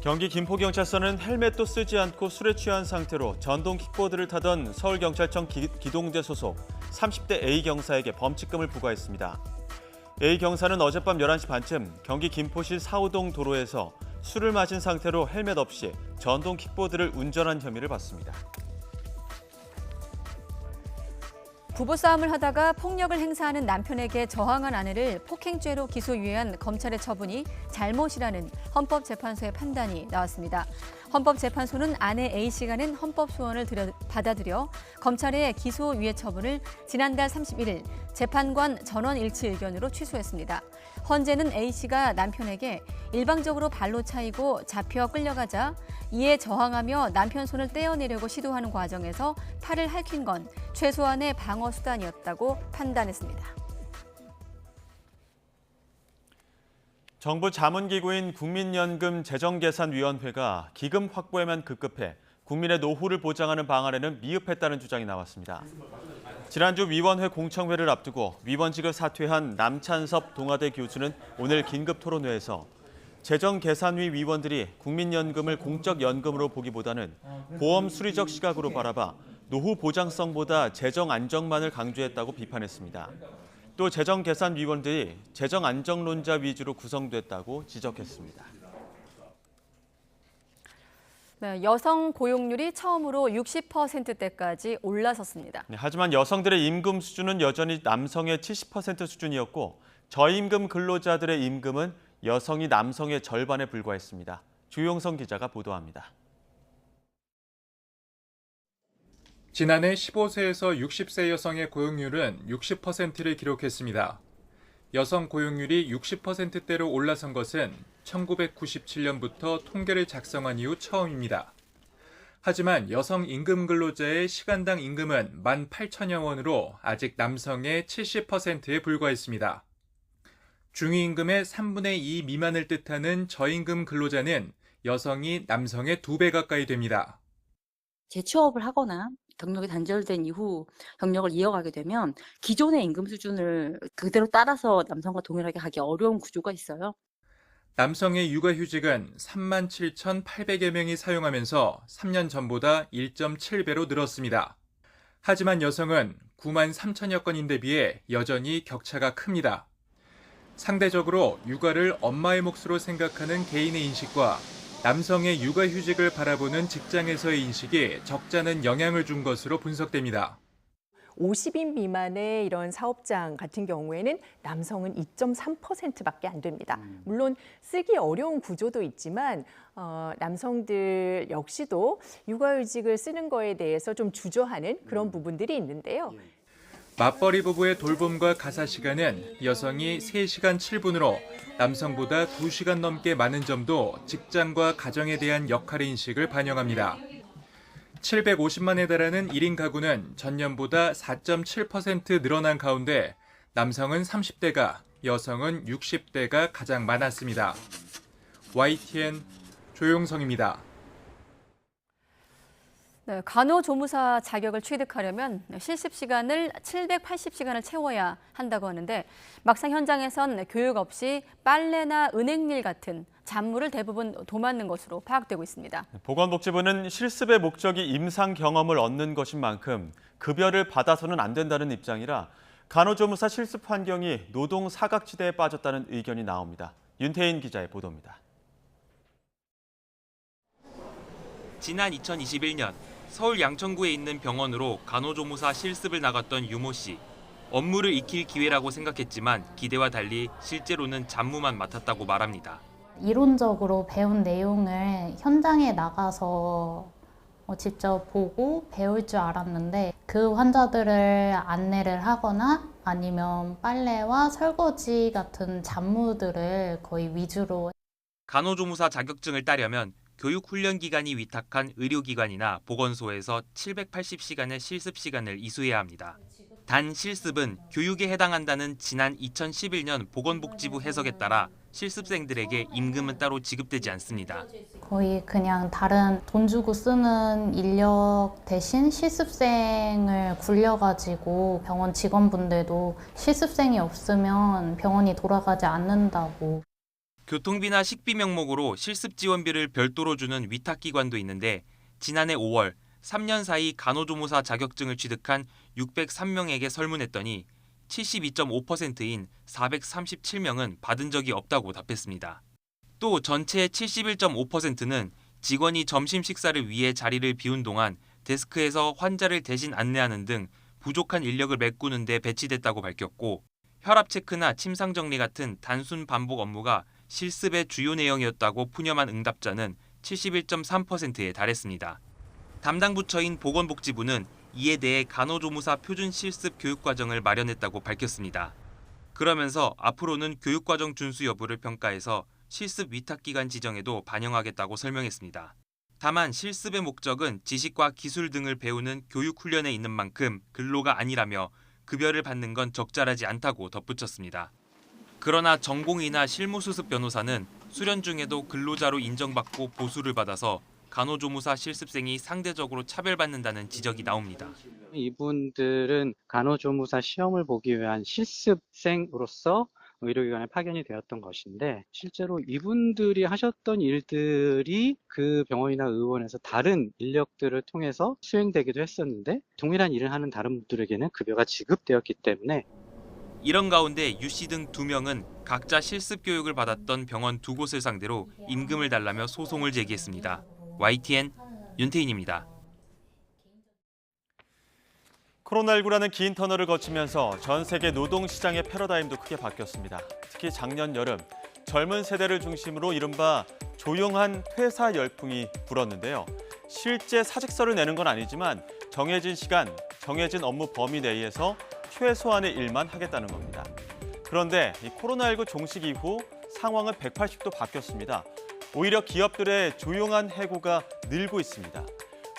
경기 김포경찰서는 헬멧도 쓰지 않고 술에 취한 상태로 전동 킥보드를 타던 서울경찰청 기동대 소속 30대 A 경사에게 범칙금을 부과했습니다. A 경사는 어젯밤 11시 반쯤 경기 김포시 사호동 도로에서 술을 마신 상태로 헬멧 없이 전동 킥보드를 운전한 혐의를 받습니다. 부부싸움을 하다가 폭력을 행사하는 남편에게 저항한 아내를 폭행죄로 기소유예한 검찰의 처분이 잘못이라는 헌법재판소의 판단이 나왔습니다. 헌법재판소는 아내 A씨가 낸 헌법소원을 받아들여 검찰의 기소유예 처분을 지난달 31일 재판관 전원 일치 의견으로 취소했습니다. 헌재는 A씨가 남편에게 일방적으로 발로 차이고 잡혀 끌려가자 이에 저항하며 남편 손을 떼어내려고 시도하는 과정에서 팔을 핥힌 건 최소한의 방어 수단이었다고 판단했습니다. 정부 자문기구인 국민연금 재정계산위원회가 기금 확보에만 급급해 국민의 노후를 보장하는 방안에는 미흡했다는 주장이 나왔습니다. 지난주 위원회 공청회를 앞두고 위원직을 사퇴한 남찬섭 동아대 교수는 오늘 긴급 토론회에서 재정계산위 위원들이 국민연금을 공적연금으로 보기보다는 보험 수리적 시각으로 바라봐 노후 보장성보다 재정 안정만을 강조했다고 비판했습니다. 또 재정계산위원들이 재정 안정론자 위주로 구성됐다고 지적했습니다. 네, 여성 고용률이 처음으로 60%대까지 올라섰습니다. 네, 하지만 여성들의 임금 수준은 여전히 남성의 70% 수준이었고 저임금 근로자들의 임금은 여성이 남성의 절반에 불과했습니다. 주용성 기자가 보도합니다. 지난해 15세에서 60세 여성의 고용률은 60%를 기록했습니다. 여성 고용률이 60%대로 올라선 것은 1997년부터 통계를 작성한 이후 처음입니다. 하지만 여성 임금 근로자의 시간당 임금은 18,000여 원으로 아직 남성의 70%에 불과했습니다. 중위임금의 3분의 2 미만을 뜻하는 저임금 근로자는 여성이 남성의 2배 가까이 됩니다. 재취업을 하거나 경력이 단절된 이후 경력을 이어가게 되면 기존의 임금 수준을 그대로 따라서 남성과 동일하게 하기 어려운 구조가 있어요. 남성의 육아휴직은 37,800여 명이 사용하면서 3년 전보다 1.7배로 늘었습니다. 하지만 여성은 93,000여 건인데 비해 여전히 격차가 큽니다. 상대적으로 육아를 엄마의 몫으로 생각하는 개인의 인식과 남성의 육아휴직을 바라보는 직장에서의 인식이 적잖은 영향을 준 것으로 분석됩니다. 50인 미만의 이런 사업장 같은 경우에는 남성은 2.3%밖에 안 됩니다. 물론 쓰기 어려운 구조도 있지만 남성들 역시도 육아휴직을 쓰는 거에 대해서 좀 주저하는 그런 부분들이 있는데요. 맞벌이 부부의 돌봄과 가사 시간은 여성이 3시간 7분으로 남성보다 2시간 넘게 많은 점도 직장과 가정에 대한 역할의 인식을 반영합니다. 750만에 달하는 1인 가구는 전년보다 4.7% 늘어난 가운데 남성은 30대가, 여성은 60대가 가장 많았습니다. YTN 조용성입니다. 네, 간호조무사 자격을 취득하려면 실습 시간을 780시간을 채워야 한다고 하는데 막상 현장에선 교육 없이 빨래나 은행일 같은 잡무를 대부분 도맡는 것으로 파악되고 있습니다. 보건복지부는 실습의 목적이 임상 경험을 얻는 것인 만큼 급여를 받아서는 안 된다는 입장이라 간호조무사 실습 환경이 노동 사각지대에 빠졌다는 의견이 나옵니다. 윤태인 기자의 보도입니다. 지난 2021년 서울 양천구에 있는 병원으로 간호조무사 실습을 나갔던 유모 씨. 업무를 익힐 기회라고 생각했지만 기대와 달리 실제로는 잡무만 맡았다고 말합니다. 이론적으로 배운 내용을 현장에 나가서 직접 보고 배울 줄 알았는데 그 환자들을 안내를 하거나 아니면 빨래와 설거지 같은 잡무들을 거의 위주로. 간호조무사 자격증을 따려면 교육훈련기관이 위탁한 의료기관이나 보건소에서 780시간의 실습 시간을 이수해야 합니다. 단 실습은 교육에 해당한다는 지난 2011년 보건복지부 해석에 따라 실습생들에게 임금은 따로 지급되지 않습니다. 거의 그냥 다른 돈 주고 쓰는 인력 대신 실습생을 굴려가지고 병원 직원분들도 실습생이 없으면 병원이 돌아가지 않는다고. 교통비나 식비 명목으로 실습 지원비를 별도로 주는 위탁기관도 있는데 지난해 5월 3년 사이 간호조무사 자격증을 취득한 603명에게 설문했더니 72.5%인 437명은 받은 적이 없다고 답했습니다. 또 전체의 71.5%는 직원이 점심 식사를 위해 자리를 비운 동안 데스크에서 환자를 대신 안내하는 등 부족한 인력을 메꾸는 데 배치됐다고 밝혔고 혈압 체크나 침상 정리 같은 단순 반복 업무가 실습의 주요 내용이었다고 푸념한 응답자는 71.3%에 달했습니다. 담당 부처인 보건복지부는 이에 대해 간호조무사 표준 실습 교육과정을 마련했다고 밝혔습니다. 그러면서 앞으로는 교육과정 준수 여부를 평가해서 실습 위탁기관 지정에도 반영하겠다고 설명했습니다. 다만 실습의 목적은 지식과 기술 등을 배우는 교육훈련에 있는 만큼 근로가 아니라며 급여를 받는 건 적절하지 않다고 덧붙였습니다. 그러나 전공의나 실무수습 변호사는 수련 중에도 근로자로 인정받고 보수를 받아서 간호조무사 실습생이 상대적으로 차별받는다는 지적이 나옵니다. 이분들은 간호조무사 시험을 보기 위한 실습생으로서 의료기관에 파견이 되었던 것인데 실제로 이분들이 하셨던 일들이 그 병원이나 의원에서 다른 인력들을 통해서 수행되기도 했었는데 동일한 일을 하는 다른 분들에게는 급여가 지급되었기 때문에 이런 가운데 유 씨 등 2명은 각자 실습 교육을 받았던 병원 2곳을 상대로 임금을 달라며 소송을 제기했습니다. YTN 윤태인입니다. 코로나19라는 긴 터널을 거치면서 전 세계 노동시장의 패러다임도 크게 바뀌었습니다. 특히 작년 여름 젊은 세대를 중심으로 이른바 조용한 퇴사 열풍이 불었는데요. 실제 사직서를 내는 건 아니지만 정해진 시간, 정해진 업무 범위 내에서 최소한의 일만 하겠다는 겁니다. 그런데 이 코로나19 종식 이후 상황은 180도 바뀌었습니다. 오히려 기업들의 조용한 해고가 늘고 있습니다.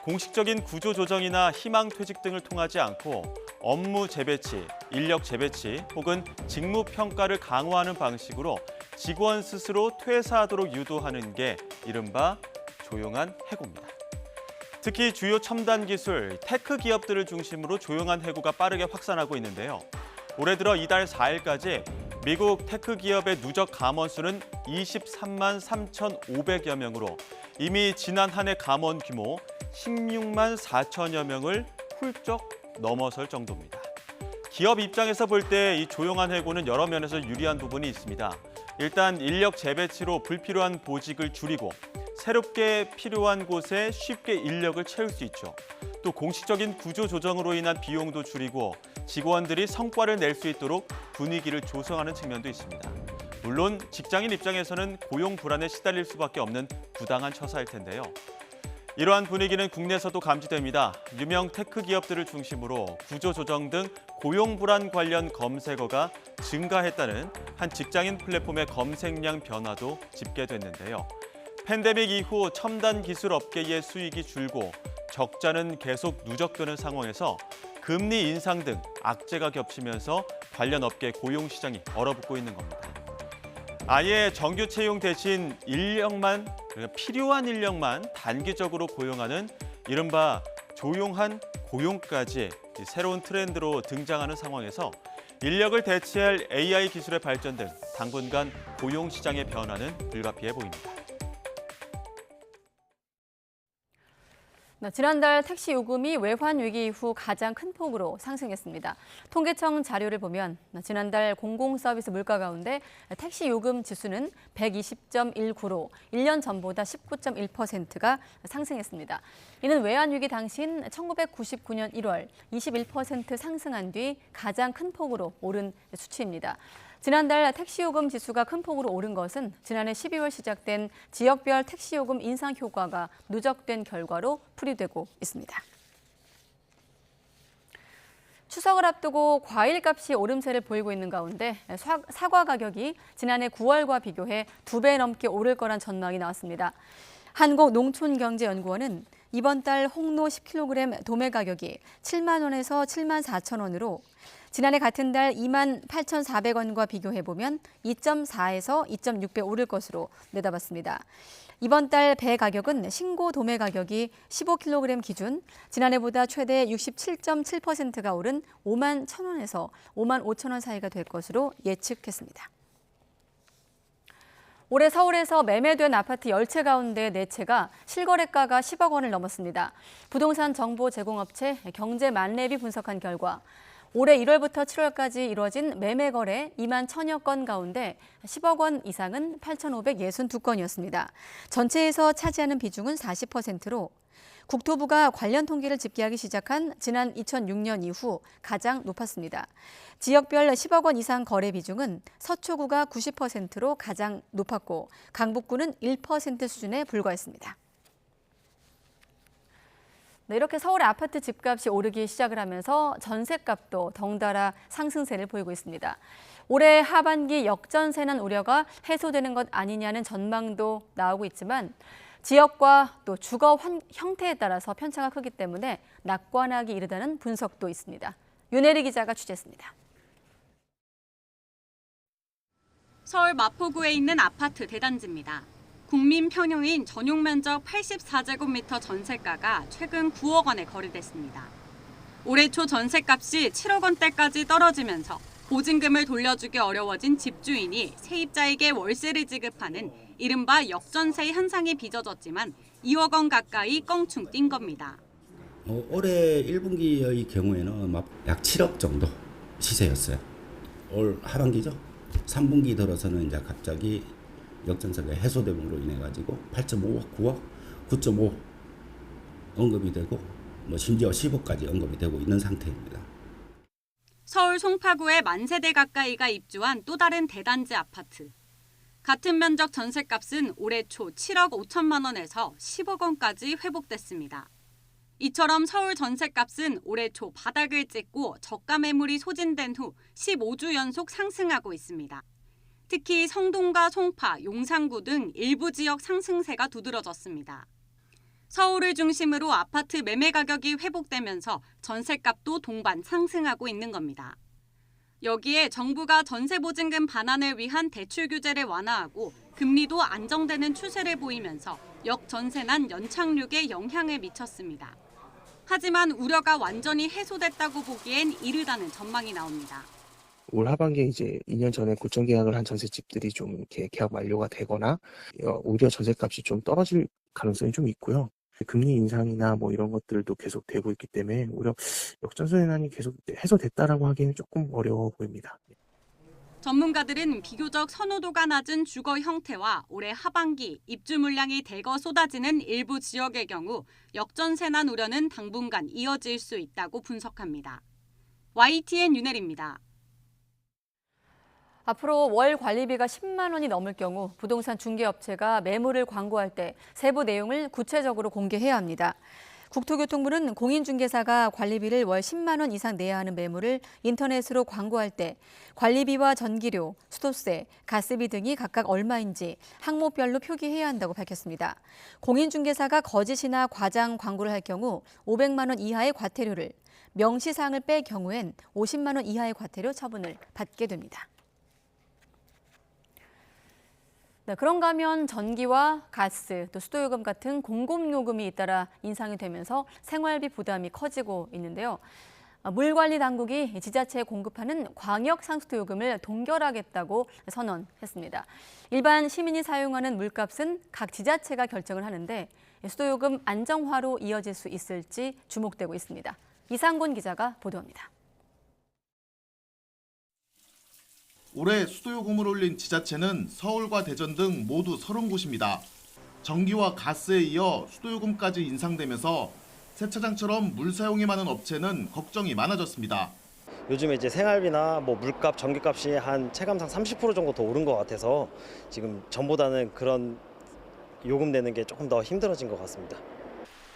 공식적인 구조 조정이나 희망 퇴직 등을 통하지 않고 업무 재배치, 인력 재배치 혹은 직무 평가를 강화하는 방식으로 직원 스스로 퇴사하도록 유도하는 게 이른바 조용한 해고입니다. 특히 주요 첨단 기술, 테크 기업들을 중심으로 조용한 해고가 빠르게 확산하고 있는데요. 올해 들어 이달 4일까지 미국 테크 기업의 누적 감원 수는 23만 3,500여 명으로 이미 지난 한 해 감원 규모 16만 4천여 명을 훌쩍 넘어설 정도입니다. 기업 입장에서 볼 때 이 조용한 해고는 여러 면에서 유리한 부분이 있습니다. 일단 인력 재배치로 불필요한 보직을 줄이고 새롭게 필요한 곳에 쉽게 인력을 채울 수 있죠. 또 공식적인 구조 조정으로 인한 비용도 줄이고 직원들이 성과를 낼 수 있도록 분위기를 조성하는 측면도 있습니다. 물론 직장인 입장에서는 고용 불안에 시달릴 수밖에 없는 부당한 처사일 텐데요. 이러한 분위기는 국내에서도 감지됩니다. 유명 테크 기업들을 중심으로 구조 조정 등 고용 불안 관련 검색어가 증가했다는 한 직장인 플랫폼의 검색량 변화도 집계됐는데요. 팬데믹 이후 첨단 기술 업계의 수익이 줄고 적자는 계속 누적되는 상황에서 금리 인상 등 악재가 겹치면서 관련 업계 고용 시장이 얼어붙고 있는 겁니다. 아예 정규 채용 대신 필요한 인력만 단기적으로 고용하는 이른바 조용한 고용까지 새로운 트렌드로 등장하는 상황에서 인력을 대체할 AI 기술의 발전 등 당분간 고용 시장의 변화는 불가피해 보입니다. 지난달 택시 요금이 외환 위기 이후 가장 큰 폭으로 상승했습니다. 통계청 자료를 보면 지난달 공공서비스 물가 가운데 택시 요금 지수는 120.19로 1년 전보다 19.1%가 상승했습니다. 이는 외환 위기 당시인 1999년 1월 21% 상승한 뒤 가장 큰 폭으로 오른 수치입니다. 지난달 택시요금 지수가 큰 폭으로 오른 것은 지난해 12월 시작된 지역별 택시요금 인상 효과가 누적된 결과로 풀이되고 있습니다. 추석을 앞두고 과일값이 오름세를 보이고 있는 가운데 사과 가격이 지난해 9월과 비교해 2배 넘게 오를 거란 전망이 나왔습니다. 한국농촌경제연구원은 이번 달 홍로 10kg 도매 가격이 7만 원에서 7만 4천 원으로 지난해 같은 달 2만 8,400원과 비교해보면 2.4에서 2.6배 오를 것으로 내다봤습니다. 이번 달 배 가격은 신고 도매 가격이 15kg 기준 지난해보다 최대 67.7%가 오른 5만 1,000원에서 5만 5천 원 사이가 될 것으로 예측했습니다. 올해 서울에서 매매된 아파트 10채 가운데 4채가 실거래가가 10억 원을 넘었습니다. 부동산 정보 제공업체 경제만렙이 분석한 결과 올해 1월부터 7월까지 이루어진 매매 거래 2만 1,000여 건 가운데 10억 원 이상은 8,562건이었습니다. 전체에서 차지하는 비중은 40%로 국토부가 관련 통계를 집계하기 시작한 지난 2006년 이후 가장 높았습니다. 지역별 10억 원 이상 거래 비중은 서초구가 90%로 가장 높았고 강북구는 1% 수준에 불과했습니다. 이렇게 서울의 아파트 집값이 오르기 시작을 하면서 전셋값도 덩달아 상승세를 보이고 있습니다. 올해 하반기 역전세난 우려가 해소되는 것 아니냐는 전망도 나오고 있지만 지역과 또 주거 형태에 따라서 편차가 크기 때문에 낙관하기 이르다는 분석도 있습니다. 윤혜리 기자가 취재했습니다. 서울 마포구에 있는 아파트 대단지입니다. 국민 평형인 전용 면적 84제곱미터 전셋가가 최근 9억 원에 거래됐습니다. 올해 초 전셋값이 7억 원대까지 떨어지면서 보증금을 돌려주기 어려워진 집주인이 세입자에게 월세를 지급하는 이른바 역전세 현상이 빚어졌지만 2억 원 가까이 껑충 뛴 겁니다. 올해 1분기의 경우에는 약 7억 정도 시세였어요. 올 하반기죠. 3분기 들어서는 이제 갑자기 역전세가 해소됨으로 인해 가지고 8.5억, 9억, 9.5 언급이 되고 심지어 10억까지 언급이 되고 있는 상태입니다. 서울 송파구에 만세대 가까이가 입주한 또 다른 대단지 아파트. 같은 면적 전셋값은 올해 초 7억 5천만 원에서 10억 원까지 회복됐습니다. 이처럼 서울 전셋값은 올해 초 바닥을 찍고 저가 매물이 소진된 후 15주 연속 상승하고 있습니다. 특히 성동과 송파, 용산구 등 일부 지역 상승세가 두드러졌습니다. 서울을 중심으로 아파트 매매 가격이 회복되면서 전셋값도 동반 상승하고 있는 겁니다. 여기에 정부가 전세보증금 반환을 위한 대출 규제를 완화하고 금리도 안정되는 추세를 보이면서 역전세난 연착륙에 영향을 미쳤습니다. 하지만 우려가 완전히 해소됐다고 보기엔 이르다는 전망이 나옵니다. 올 하반기에 이제 2년 전에 고점 계약을 한 전셋집들이 좀 이렇게 계약 만료가 되거나 오히려 전셋값이 좀 떨어질 가능성이 좀 있고요. 금리 인상이나 뭐 이런 것들도 계속 되고 있기 때문에 오히려 역전세난이 계속 해소됐다라고 하기에는 조금 어려워 보입니다. 전문가들은 비교적 선호도가 낮은 주거 형태와 올해 하반기 입주 물량이 대거 쏟아지는 일부 지역의 경우 역전세난 우려는 당분간 이어질 수 있다고 분석합니다. YTN 윤혜리입니다. 앞으로 월 관리비가 10만 원이 넘을 경우 부동산 중개업체가 매물을 광고할 때 세부 내용을 구체적으로 공개해야 합니다. 국토교통부는 공인중개사가 관리비를 월 10만 원 이상 내야 하는 매물을 인터넷으로 광고할 때 관리비와 전기료, 수도세, 가스비 등이 각각 얼마인지 항목별로 표기해야 한다고 밝혔습니다. 공인중개사가 거짓이나 과장 광고를 할 경우 500만 원 이하의 과태료를, 명시사항을 뺄 경우엔 50만 원 이하의 과태료 처분을 받게 됩니다. 네, 그런가 하면 전기와 가스, 또 수도요금 같은 공공요금이 잇따라 인상이 되면서 생활비 부담이 커지고 있는데요. 물관리 당국이 지자체에 공급하는 광역 상수도요금을 동결하겠다고 선언했습니다. 일반 시민이 사용하는 물값은 각 지자체가 결정을 하는데 수도요금 안정화로 이어질 수 있을지 주목되고 있습니다. 이상곤 기자가 보도합니다. 올해 수도요금을 올린 지자체는 서울과 대전 등 모두 30곳입니다. 전기와 가스에 이어 수도요금까지 인상되면서 세차장처럼 물 사용이 많은 업체는 걱정이 많아졌습니다. 요즘에 이제 생활비나 뭐 물값, 전기값이 한 체감상 30% 정도 더 오른 것 같아서 지금 전보다는 그런 요금 내는 게 조금 더 힘들어진 것 같습니다.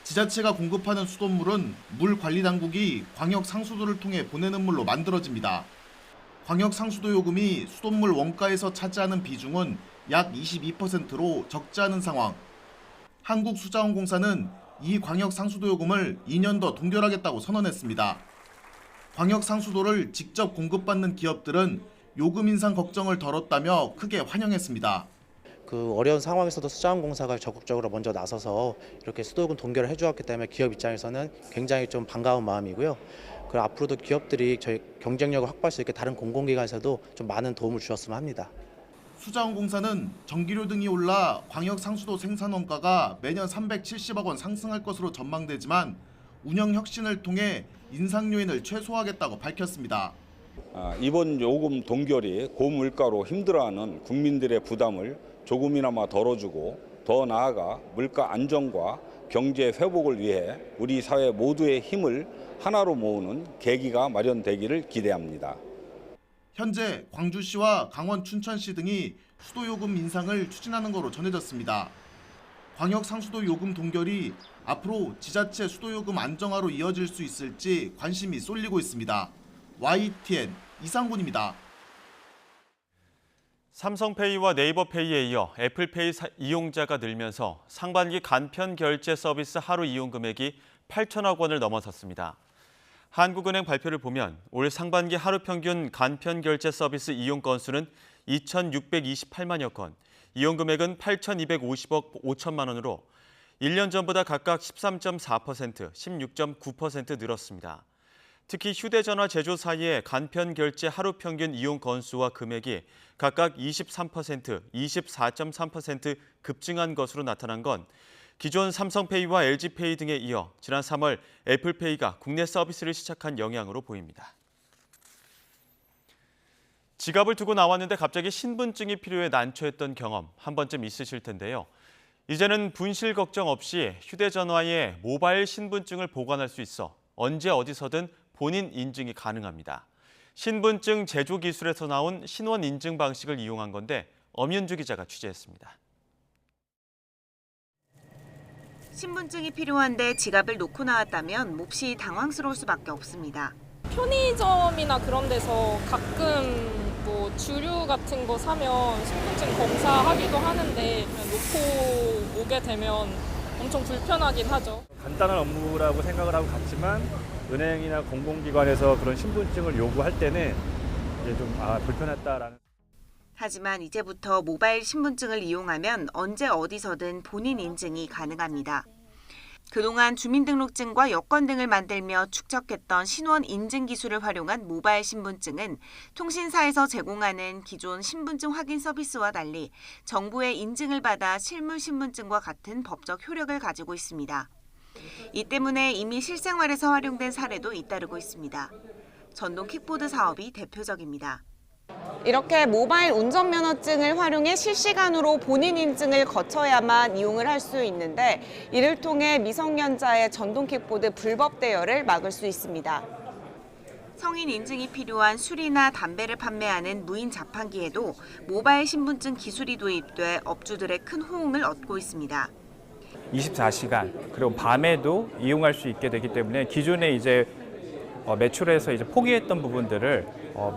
지자체가 공급하는 수돗물은 물관리당국이 광역 상수도를 통해 보내는 물로 만들어집니다. 광역 상수도 요금이 수돗물 원가에서 차지하는 비중은 약 22%로 적지 않은 상황. 한국수자원공사는 이 광역 상수도 요금을 2년 더 동결하겠다고 선언했습니다. 광역 상수도를 직접 공급받는 기업들은 요금 인상 걱정을 덜었다며 크게 환영했습니다. 그 어려운 상황에서도 수자원공사가 적극적으로 먼저 나서서 이렇게 수도요금 동결을 해주었기 때문에 기업 입장에서는 굉장히 좀 반가운 마음이고요. 그리고 앞으로도 기업들이 저희 경쟁력을 확보할 수 있게 다른 공공기관에서도 좀 많은 도움을 주었으면 합니다. 수자원공사는 전기료 등이 올라 광역 상수도 생산 원가가 매년 370억 원 상승할 것으로 전망되지만 운영 혁신을 통해 인상 요인을 최소화하겠다고 밝혔습니다. 이번 요금 동결이 고물가로 힘들어하는 국민들의 부담을 조금이나마 덜어주고 더 나아가 물가 안정과 경제 회복을 위해 우리 사회 모두의 힘을 하나로 모으는 계기가 마련되기를 기대합니다. 현재 광주시와 강원 춘천시 등이 수도요금 인상을 추진하는 것으로 전해졌습니다. 광역 상수도 요금 동결이 앞으로 지자체 수도요금 안정화로 이어질 수 있을지 관심이 쏠리고 있습니다. YTN 이상곤입니다. 삼성페이와 네이버페이에 이어 애플페이 이용자가 늘면서 상반기 간편 결제 서비스 하루 이용 금액이 8천억 원을 넘어섰습니다. 한국은행 발표를 보면 올 상반기 하루 평균 간편 결제 서비스 이용 건수는 2,628만여 건, 이용 금액은 8,250억 5천만 원으로 1년 전보다 각각 13.4%, 16.9% 늘었습니다. 특히 휴대전화 제조 사이의 간편 결제 하루 평균 이용 건수와 금액이 각각 23%, 24.3% 급증한 것으로 나타난 건 기존 삼성페이와 LG페이 등에 이어 지난 3월 애플페이가 국내 서비스를 시작한 영향으로 보입니다. 지갑을 두고 나왔는데 갑자기 신분증이 필요해 난처했던 경험 한 번쯤 있으실 텐데요. 이제는 분실 걱정 없이 휴대전화에 모바일 신분증을 보관할 수 있어 언제 어디서든 본인 인증이 가능합니다. 신분증 제조 기술에서 나온 신원 인증 방식을 이용한 건데 엄윤주 기자가 취재했습니다. 신분증이 필요한데 지갑을 놓고 나왔다면 몹시 당황스러울 수밖에 없습니다. 편의점이나 그런 데서 가끔 뭐 주류 같은 거 사면 신분증 검사하기도 하는데 놓고 오게 되면 엄청 불편하긴 하죠. 간단한 업무라고 생각을 하고 갔지만 은행이나 공공기관에서 그런 신분증을 요구할 때는 이제 좀 불편했다라는. 하지만 이제부터 모바일 신분증을 이용하면 언제 어디서든 본인 인증이 가능합니다. 그동안 주민등록증과 여권 등을 만들며 축적했던 신원 인증 기술을 활용한 모바일 신분증은 통신사에서 제공하는 기존 신분증 확인 서비스와 달리 정부의 인증을 받아 실물 신분증과 같은 법적 효력을 가지고 있습니다. 이 때문에 이미 실생활에서 활용된 사례도 잇따르고 있습니다. 전동 킥보드 사업이 대표적입니다. 이렇게 모바일 운전면허증을 활용해 실시간으로 본인 인증을 거쳐야만 이용을 할 수 있는데 이를 통해 미성년자의 전동 킥보드 불법 대여를 막을 수 있습니다. 성인 인증이 필요한 술이나 담배를 판매하는 무인 자판기에도 모바일 신분증 기술이 도입돼 업주들의 큰 호응을 얻고 있습니다. 24시간 그리고 밤에도 이용할 수 있게 되기 때문에 기존에 이제 매출에서 이제 포기했던 부분들을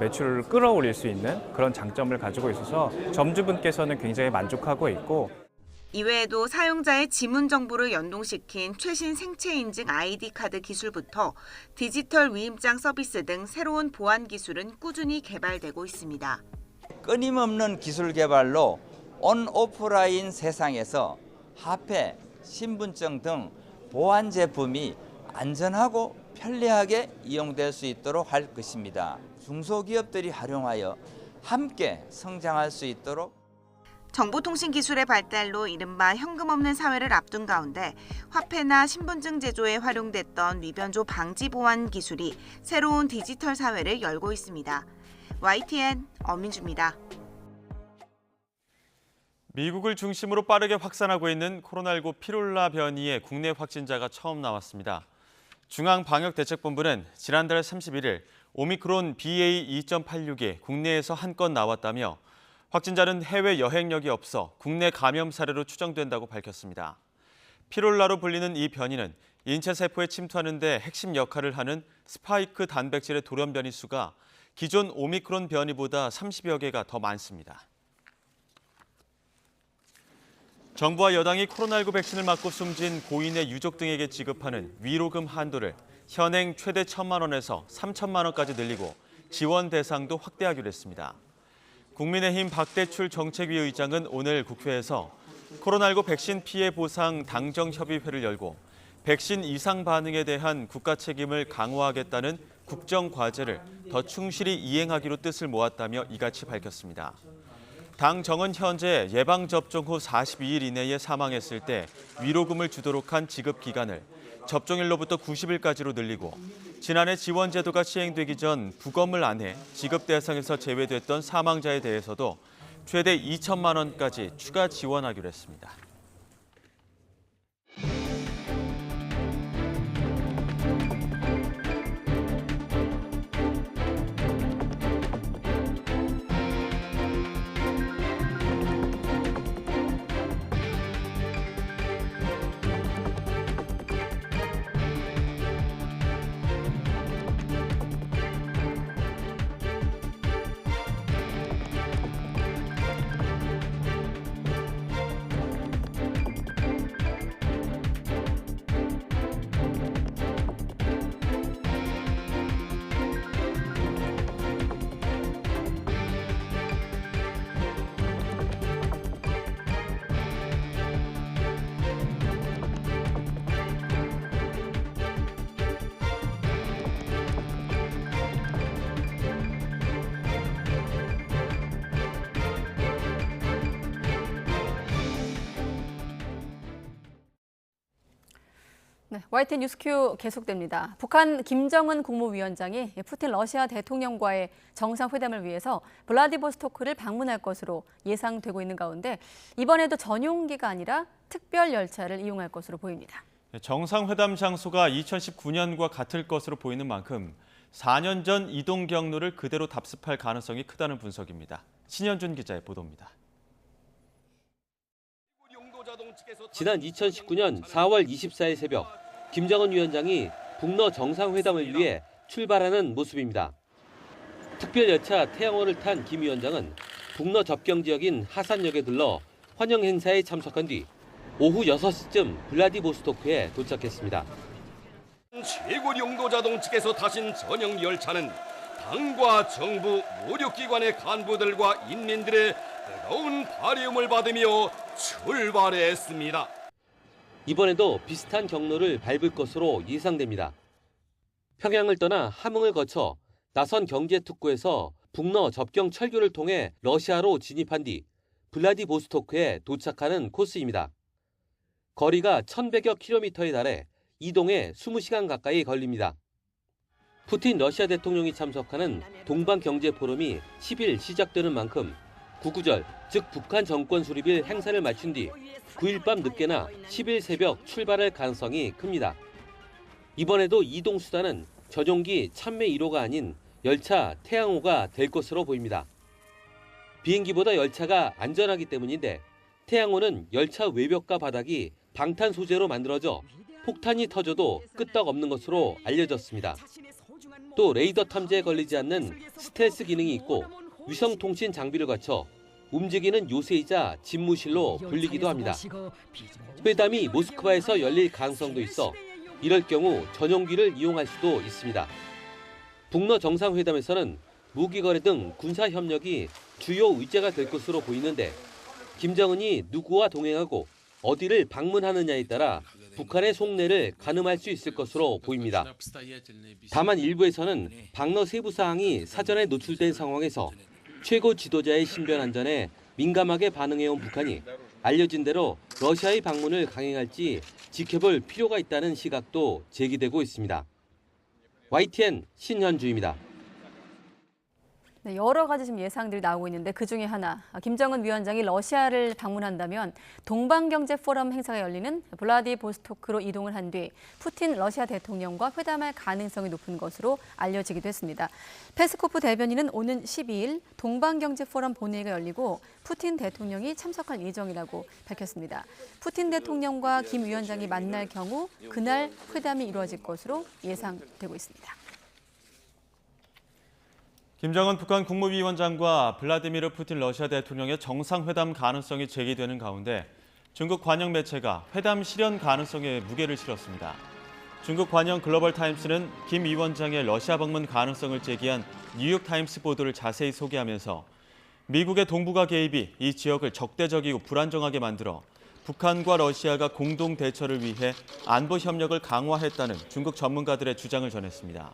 매출을 끌어올릴 수 있는 그런 장점을 가지고 있어서 점주분께서는 굉장히 만족하고 있고 이외에도 사용자의 지문 정보를 연동시킨 최신 생체 인증 아이디 카드 기술부터 디지털 위임장 서비스 등 새로운 보안 기술은 꾸준히 개발되고 있습니다. 끊임없는 기술 개발로 온 오프라인 세상에서 화폐, 신분증 등 보안 제품이 안전하고 편리하게 이용될 수 있도록 할 것입니다. 중소기업들이 활용하여 함께 성장할 수 있도록 정보통신기술의 발달로 이른바 현금 없는 사회를 앞둔 가운데 화폐나 신분증 제조에 활용됐던 위변조 방지 보안 기술이 새로운 디지털 사회를 열고 있습니다. YTN 엄민주입니다. 미국을 중심으로 빠르게 확산하고 있는 코로나19 피룰라 변이의 국내 확진자가 처음 나왔습니다. 중앙방역대책본부는 지난달 31일 오미크론 BA.2.86이 국내에서 한 건 나왔다며 확진자는 해외 여행력이 없어 국내 감염 사례로 추정된다고 밝혔습니다. 피룰라로 불리는 이 변이는 인체 세포에 침투하는 데 핵심 역할을 하는 스파이크 단백질의 돌연 변이 수가 기존 오미크론 변이보다 30여 개가 더 많습니다. 정부와 여당이 코로나19 백신을 맞고 숨진 고인의 유족 등에게 지급하는 위로금 한도를 현행 최대 1,000만 원에서 3,000만 원까지 늘리고 지원 대상도 확대하기로 했습니다. 국민의힘 박대출 정책위 의장은 오늘 국회에서 코로나19 백신 피해 보상 당정협의회를 열고 백신 이상 반응에 대한 국가 책임을 강화하겠다는 국정과제를 더 충실히 이행하기로 뜻을 모았다며 이같이 밝혔습니다. 당 정은 현재 예방접종 후 42일 이내에 사망했을 때 위로금을 주도록 한 지급 기간을 접종일로부터 90일까지로 늘리고 지난해 지원 제도가 시행되기 전 부검을 안 해 지급 대상에서 제외됐던 사망자에 대해서도 최대 2천만 원까지 추가 지원하기로 했습니다. 네, YTN 뉴스큐 계속됩니다. 북한 김정은 국무위원장이 푸틴 러시아 대통령과의 정상회담을 위해서 블라디보스토크를 방문할 것으로 예상되고 있는 가운데 이번에도 전용기가 아니라 특별 열차를 이용할 것으로 보입니다. 정상회담 장소가 2019년과 같을 것으로 보이는 만큼 4년 전 이동 경로를 그대로 답습할 가능성이 크다는 분석입니다. 신현준 기자의 보도입니다. 지난 2019년 4월 24일 새벽 김정은 위원장이 북러 정상회담을 위해 출발하는 모습입니다. 특별 열차 태양호를 탄 김 위원장은 북러 접경 지역인 하산역에 들러 환영 행사에 참석한 뒤 오후 6시쯤 블라디보스토크에 도착했습니다. 최고 용도자동 측에서 타신 전용 열차는 당과 정부, 모력기관의 간부들과 인민들의 뜨거운 발음을 받으며 출발했습니다. 이번에도 비슷한 경로를 밟을 것으로 예상됩니다. 평양을 떠나 함흥을 거쳐 나선 경제특구에서 북러 접경 철교를 통해 러시아로 진입한 뒤 블라디보스토크에 도착하는 코스입니다. 거리가 1,100여 킬로미터에 달해 이동에 20시간 가까이 걸립니다. 푸틴 러시아 대통령이 참석하는 동방경제포럼이 10일 시작되는 만큼 구구절, 즉 북한 정권 수립일 행사를 마친 뒤 9일 밤 늦게나 10일 새벽 출발할 가능성이 큽니다. 이번에도 이동 수단은 전용기 참매 1호가 아닌 열차 태양호가 될 것으로 보입니다. 비행기보다 열차가 안전하기 때문인데 태양호는 열차 외벽과 바닥이 방탄 소재로 만들어져 폭탄이 터져도 끄떡없는 것으로 알려졌습니다. 또 레이더 탐지에 걸리지 않는 스텔스 기능이 있고 위성통신 장비를 갖춰 움직이는 요새이자 집무실로 불리기도 합니다. 회담이 모스크바에서 열릴 가능성도 있어 이럴 경우 전용기를 이용할 수도 있습니다. 북러 정상회담에서는 무기거래 등 군사협력이 주요 의제가 될 것으로 보이는데 김정은이 누구와 동행하고 어디를 방문하느냐에 따라 북한의 속내를 가늠할 수 있을 것으로 보입니다. 다만 일부에서는 방러 세부 사항이 사전에 노출된 상황에서 최고 지도자의 신변 안전에 민감하게 반응해온 북한이 알려진 대로 러시아의 방문을 강행할지 지켜볼 필요가 있다는 시각도 제기되고 있습니다. YTN 신현주입니다. 네, 여러 가지 지금 예상들이 나오고 있는데 그중에 하나, 김정은 위원장이 러시아를 방문한다면 동방경제포럼 행사가 열리는 블라디보스토크로 이동을 한 뒤 푸틴 러시아 대통령과 회담할 가능성이 높은 것으로 알려지기도 했습니다. 페스코프 대변인은 오는 12일 동방경제포럼 본회의가 열리고 푸틴 대통령이 참석할 예정이라고 밝혔습니다. 푸틴 대통령과 김 위원장이 만날 경우 그날 회담이 이루어질 것으로 예상되고 있습니다. 김정은 북한 국무위원장과 블라디미르 푸틴 러시아 대통령의 정상회담 가능성이 제기되는 가운데 중국 관영 매체가 회담 실현 가능성에 무게를 실었습니다. 중국 관영 글로벌타임스는 김 위원장의 러시아 방문 가능성을 제기한 뉴욕타임스 보도를 자세히 소개하면서 미국의 동북아 개입이 이 지역을 적대적이고 불안정하게 만들어 북한과 러시아가 공동 대처를 위해 안보 협력을 강화했다는 중국 전문가들의 주장을 전했습니다.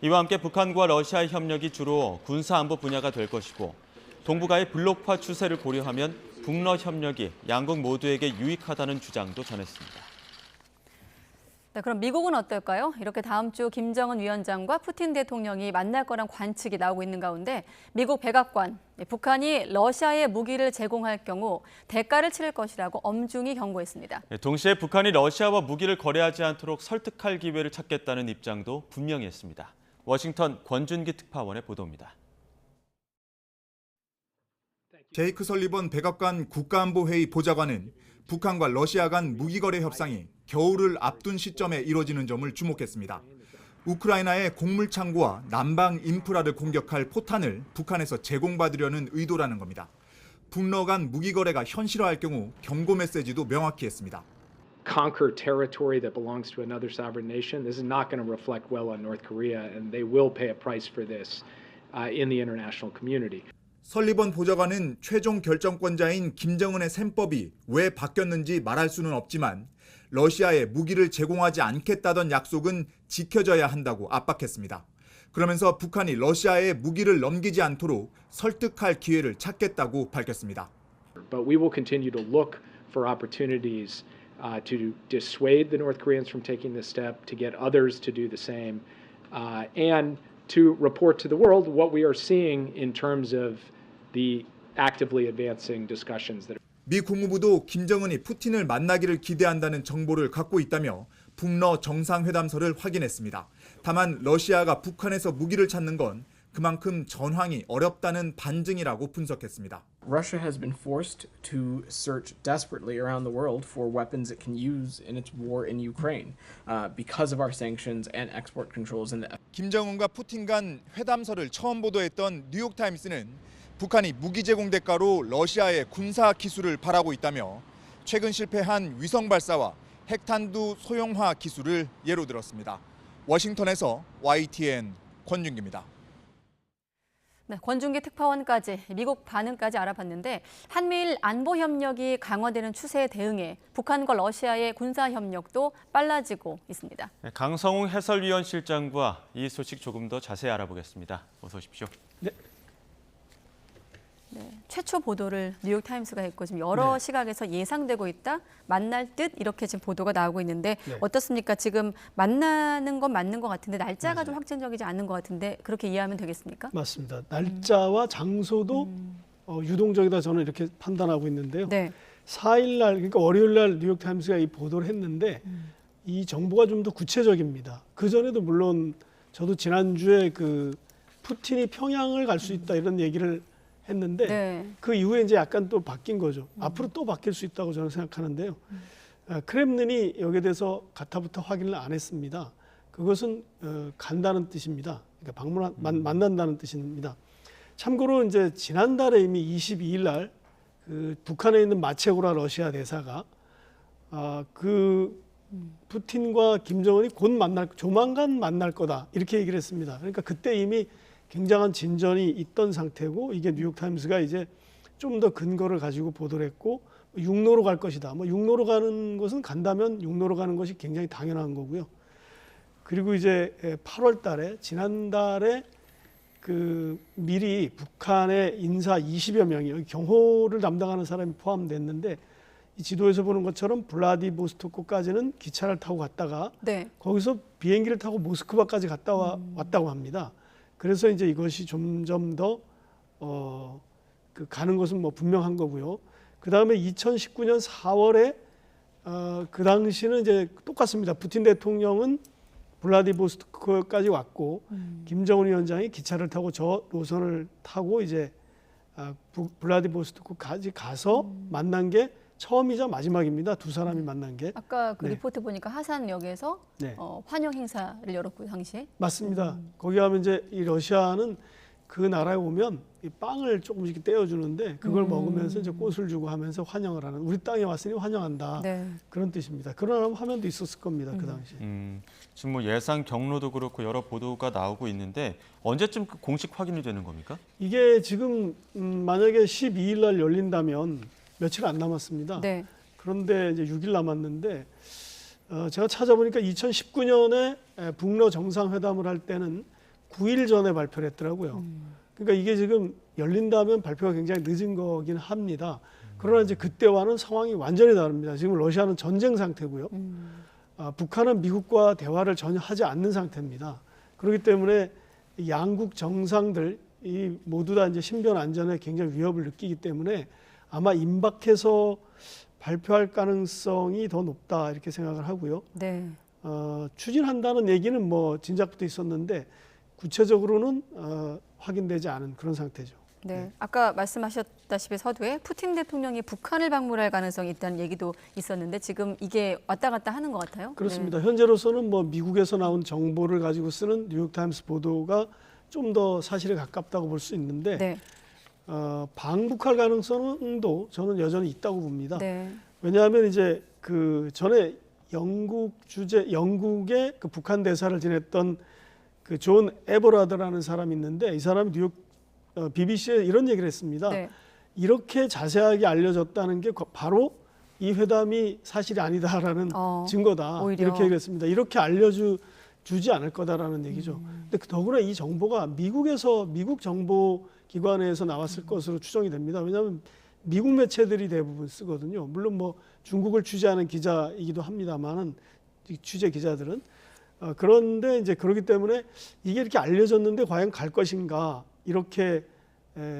이와 함께 북한과 러시아의 협력이 주로 군사안보 분야가 될 것이고 동북아의 블록화 추세를 고려하면 북러 협력이 양국 모두에게 유익하다는 주장도 전했습니다. 네, 그럼 미국은 어떨까요? 이렇게 다음 주 김정은 위원장과 푸틴 대통령이 만날 거란 관측이 나오고 있는 가운데 미국 백악관, 북한이 러시아에 무기를 제공할 경우 대가를 치를 것이라고 엄중히 경고했습니다. 동시에 북한이 러시아와 무기를 거래하지 않도록 설득할 기회를 찾겠다는 입장도 분명히 했습니다. 워싱턴 권준기 특파원의 보도입니다. 제이크 설리번 백악관 국가안보회의 보좌관은 북한과 러시아 간 무기거래 협상이 겨울을 앞둔 시점에 이뤄지는 점을 주목했습니다. 우크라이나의 곡물창고와 난방 인프라를 공격할 포탄을 북한에서 제공받으려는 의도라는 겁니다. 북러 간 무기거래가 현실화할 경우 경고 메시지도 명확히 했습니다. conquer territory that belongs to another sovereign nation, this is not going to reflect well on North Korea, and they will pay a price for this in the international community. 설리번 보좌관은 최종 결정권자인 김정은의 셈법이 왜 바뀌었는지 말할 수는 없지만 러시아에 무기를 제공하지 않겠다던 약속은 지켜져야 한다고 압박했습니다. 그러면서 북한이 러시아에 무기를 넘기지 않도록 설득할 기회를 찾겠다고 밝혔습니다. But we will continue to look for opportunities to dissuade the North Koreans from taking this step, to get others to do the same, and to report to the world what we are seeing in terms of the actively advancing discussions that. 미 국무부도 김정은이 푸틴을 만나기를 기대한다는 정보를 갖고 있다며 북러 정상회담서를 확인했습니다. 다만 러시아가 북한에서 무기를 찾는 건 그만큼 전황이 어렵다는 반증이라고 분석했습니다. Russia has been forced to search desperately around the world for weapons it can use in its war in Ukraine because of our sanctions and export controls. 김정은과 푸틴 간 회담설을 처음 보도했던 뉴욕타임스는 북한이 무기 제공 대가로 러시아의 군사 기술을 바라고 있다며 최근 실패한 위성 발사와 핵탄두 소형화 기술을 예로 들었습니다. 워싱턴에서 YTN 권준기입니다. 네, 권준기 특파원까지 미국 반응까지 알아봤는데 한미일 안보 협력이 강화되는 추세에 대응해 북한과 러시아의 군사 협력도 빨라지고 있습니다. 네, 강성웅 해설위원 실장과 이 소식 조금 더 자세히 알아보겠습니다. 어서 오십시오. 네, 최초 보도를 뉴욕타임스가 했고 지금 여러 시각에서 예상되고 있다, 만날 듯 이렇게 지금 보도가 나오고 있는데 어떻습니까? 지금 만나는 건 맞는 것 같은데 날짜가 좀 확정적이지 않은 것 같은데 그렇게 이해하면 되겠습니까? 맞습니다. 날짜와 장소도 유동적이다 저는 이렇게 판단하고 있는데요. 4일 날 그러니까 월요일 날 뉴욕타임스가 이 보도를 했는데 이 정보가 좀 더 구체적입니다. 그 전에도 물론 저도 지난주에 그 푸틴이 평양을 갈 수 있다 이런 얘기를 했는데 그 이후에 이제 약간 또 바뀐 거죠. 앞으로 또 바뀔 수 있다고 저는 생각하는데요. 크렘린이 여기에 대해서 가타부터 확인을 안 했습니다. 그것은 간다는 뜻입니다. 그러니까 만난다는 뜻입니다. 참고로 이제 지난달에 이미 22일 날 그 북한에 있는 마체고라 러시아 대사가 그 푸틴과 김정은이 조만간 만날 거다 이렇게 얘기를 했습니다. 그러니까 그때 이미 굉장한 진전이 있던 상태고 이게 뉴욕타임스가 이제 좀 더 근거를 가지고 보도를 했고 육로로 갈 것이다. 뭐 육로로 가는 것은 간다면 육로로 가는 것이 굉장히 당연한 거고요. 그리고 이제 8월 달에 지난달에 그 미리 북한의 인사 20여 명이 여기 경호를 담당하는 사람이 포함됐는데 이 지도에서 보는 것처럼 블라디보스토크까지는 기차를 타고 갔다가 거기서 비행기를 타고 모스크바까지 갔다 왔다고 합니다. 그래서 이제 이것이 점점 더 그 가는 것은 뭐 분명한 거고요. 그 다음에 2019년 4월에 그 당시는 이제 똑같습니다. 푸틴 대통령은 블라디보스토크까지 왔고 김정은 위원장이 기차를 타고 저 노선을 타고 이제 블라디보스토크까지 가서 만난 게 처음이자 마지막입니다. 두 사람이 만난 게. 아까 그 리포트 보니까 하산역에서 환영 행사를 열었고요, 당시에. 맞습니다. 거기 가면 이제 이 러시아는 그 나라에 오면 이 빵을 조금씩 떼어주는데 그걸 먹으면서 이제 꽃을 주고 하면서 환영을 하는 우리 땅에 왔으니 환영한다 그런 뜻입니다. 그런 화면도 있었을 겁니다. 그 당시. 지금 뭐 예상 경로도 그렇고 여러 보도가 나오고 있는데 언제쯤 공식 확인이 되는 겁니까? 이게 지금 만약에 12일 날 열린다면 며칠 안 남았습니다. 그런데 이제 6일 남았는데 제가 찾아보니까 2019년에 북러 정상회담을 할 때는 9일 전에 발표를 했더라고요. 그러니까 이게 지금 열린다면 발표가 굉장히 늦은 거긴 합니다. 그러나 이제 그때와는 상황이 완전히 다릅니다. 지금 러시아는 전쟁 상태고요. 북한은 미국과 대화를 전혀 하지 않는 상태입니다. 그렇기 때문에 양국 정상들 이 모두 다 이제 신변 안전에 굉장히 위협을 느끼기 때문에 아마 임박해서 발표할 가능성이 더 높다 이렇게 생각을 하고요. 추진한다는 얘기는 뭐 진작부터 있었는데 구체적으로는 확인되지 않은 그런 상태죠. 아까 말씀하셨다시피 서두에 푸틴 대통령이 북한을 방문할 가능성이 있다는 얘기도 있었는데 지금 이게 왔다 갔다 하는 것 같아요. 그렇습니다. 현재로서는 뭐 미국에서 나온 정보를 가지고 쓰는 뉴욕타임스 보도가 좀 더 사실에 가깝다고 볼 수 있는데 방북할 가능성도 저는 여전히 있다고 봅니다. 왜냐하면 이제 그 전에 영국의 그 북한 대사를 지냈던 그 존 에버라드라는 사람이 있는데 이 사람이 뉴욕 BBC에 이런 얘기를 했습니다. 이렇게 자세하게 알려졌다는 게 바로 이 회담이 사실이 아니다라는 증거다. 오히려. 이렇게 얘기했습니다. 이렇게 알려주지 않을 거다라는 얘기죠. 근데 더구나 이 정보가 미국 정보기관에서 나왔을 것으로 추정이 됩니다. 왜냐하면 미국 매체들이 대부분 쓰거든요. 물론 뭐 중국을 취재하는 기자이기도 합니다만은 취재 기자들은 그런데 이제 그렇기 때문에 이게 이렇게 알려졌는데 과연 갈 것인가 이렇게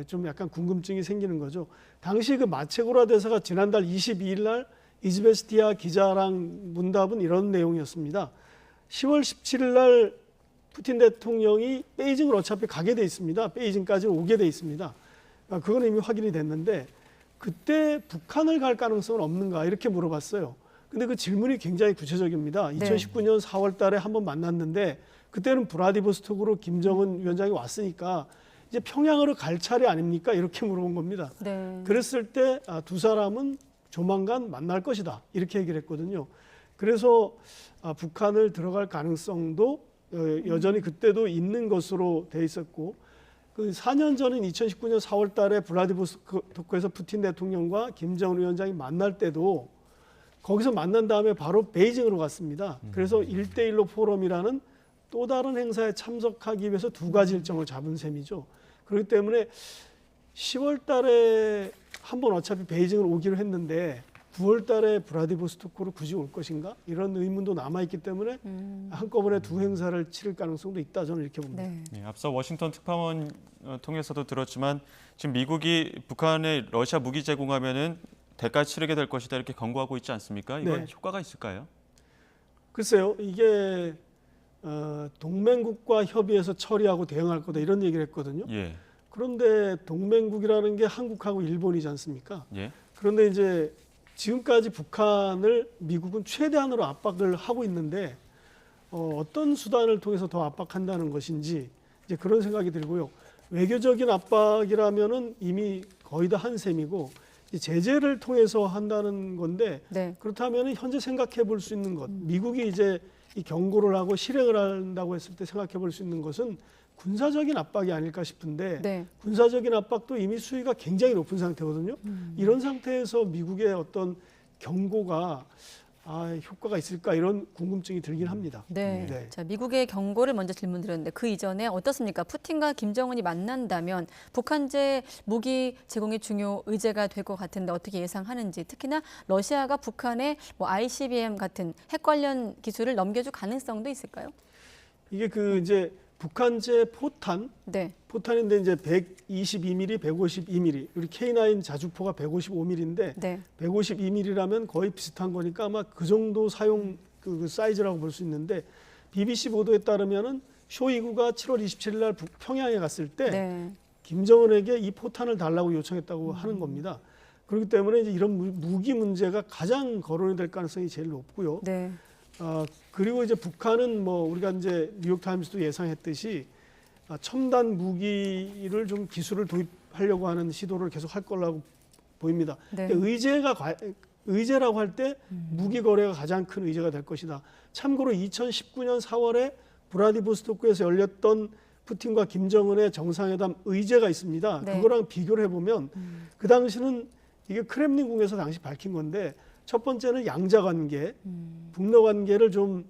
좀 약간 궁금증이 생기는 거죠. 당시 그 마체고라 대사가 지난달 22일 날 이즈베스티아 기자랑 문답은 이런 내용이었습니다. 10월 17일 날 푸틴 대통령이 베이징을 어차피 가게 돼 있습니다. 베이징까지 오게 돼 있습니다. 그건 이미 확인이 됐는데 그때 북한을 갈 가능성은 없는가 이렇게 물어봤어요. 근데 그 질문이 굉장히 구체적입니다. 2019년 4월 달에 한번 만났는데 그때는 브라디보스톡으로 김정은 위원장이 왔으니까 이제 평양으로 갈 차례 아닙니까? 이렇게 물어본 겁니다. 그랬을 때 두 사람은 조만간 만날 것이다. 이렇게 얘기를 했거든요. 그래서 북한을 들어갈 가능성도 여전히 그때도 있는 것으로 돼 있었고 그 4년 전인 2019년 4월 달에 블라디보스토크에서 푸틴 대통령과 김정은 위원장이 만날 때도 거기서 만난 다음에 바로 베이징으로 갔습니다. 그래서 1대1로 포럼이라는 또 다른 행사에 참석하기 위해서 두 가지 일정을 잡은 셈이죠. 그렇기 때문에 10월 달에 한번 어차피 베이징을 오기로 했는데 9월 달에 브라디보스토크로 굳이 올 것인가? 이런 의문도 남아있기 때문에 한꺼번에 두 행사를 치를 가능성도 있다. 저는 이렇게 봅니다. 네, 앞서 워싱턴 특파원 통해서도 들었지만 지금 미국이 북한에 러시아 무기 제공하면은 대가 치르게 될 것이다 이렇게 경고하고 있지 않습니까? 이건 효과가 있을까요? 글쎄요. 이게 동맹국과 협의해서 처리하고 대응할 거다 이런 얘기를 했거든요. 그런데 동맹국이라는 게 한국하고 일본이지 않습니까? 그런데 이제 지금까지 북한을 미국은 최대한으로 압박을 하고 있는데 어떤 수단을 통해서 더 압박한다는 것인지 이제 그런 생각이 들고요. 외교적인 압박이라면은 이미 거의 다 한 셈이고 제재를 통해서 한다는 건데 그렇다면 현재 생각해 볼 수 있는 것, 미국이 이제 이 경고를 하고 실행을 한다고 했을 때 생각해 볼 수 있는 것은 군사적인 압박이 아닐까 싶은데 군사적인 압박도 이미 수위가 굉장히 높은 상태거든요. 이런 상태에서 미국의 어떤 경고가 효과가 있을까 이런 궁금증이 들긴 합니다. 자, 미국의 경고를 먼저 질문드렸는데 그 이전에 어떻습니까? 푸틴과 김정은이 만난다면 북한제 무기 제공이 중요 의제가 될 것 같은데 어떻게 예상하는지 특히나 러시아가 북한에 뭐 ICBM 같은 핵 관련 기술을 넘겨줄 가능성도 있을까요? 이게 이제 북한제 포탄, 포탄인데 이제 122mm, 152mm, 우리 K9 자주포가 155mm인데 152mm라면 거의 비슷한 거니까 아마 그 정도 사용 그 사이즈라고 볼 수 있는데 BBC 보도에 따르면은 쇼이구가 7월 27일 날 평양에 갔을 때 김정은에게 이 포탄을 달라고 요청했다고 하는 겁니다. 그렇기 때문에 이제 이런 무기 문제가 가장 거론이 될 가능성이 제일 높고요. 그리고 이제 북한은 뭐 우리가 이제 뉴욕타임스도 예상했듯이 첨단 무기를 좀 기술을 도입하려고 하는 시도를 계속 할 거라고 보입니다. 의제라고 할 때 무기 거래가 가장 큰 의제가 될 것이다. 참고로 2019년 4월에 브라디보스토크에서 열렸던 푸틴과 김정은의 정상회담 의제가 있습니다. 그거랑 비교를 해보면 그 당시는 이게 크렘린궁에서 당시 밝힌 건데 첫 번째는 양자 관계, 북러 관계를 좀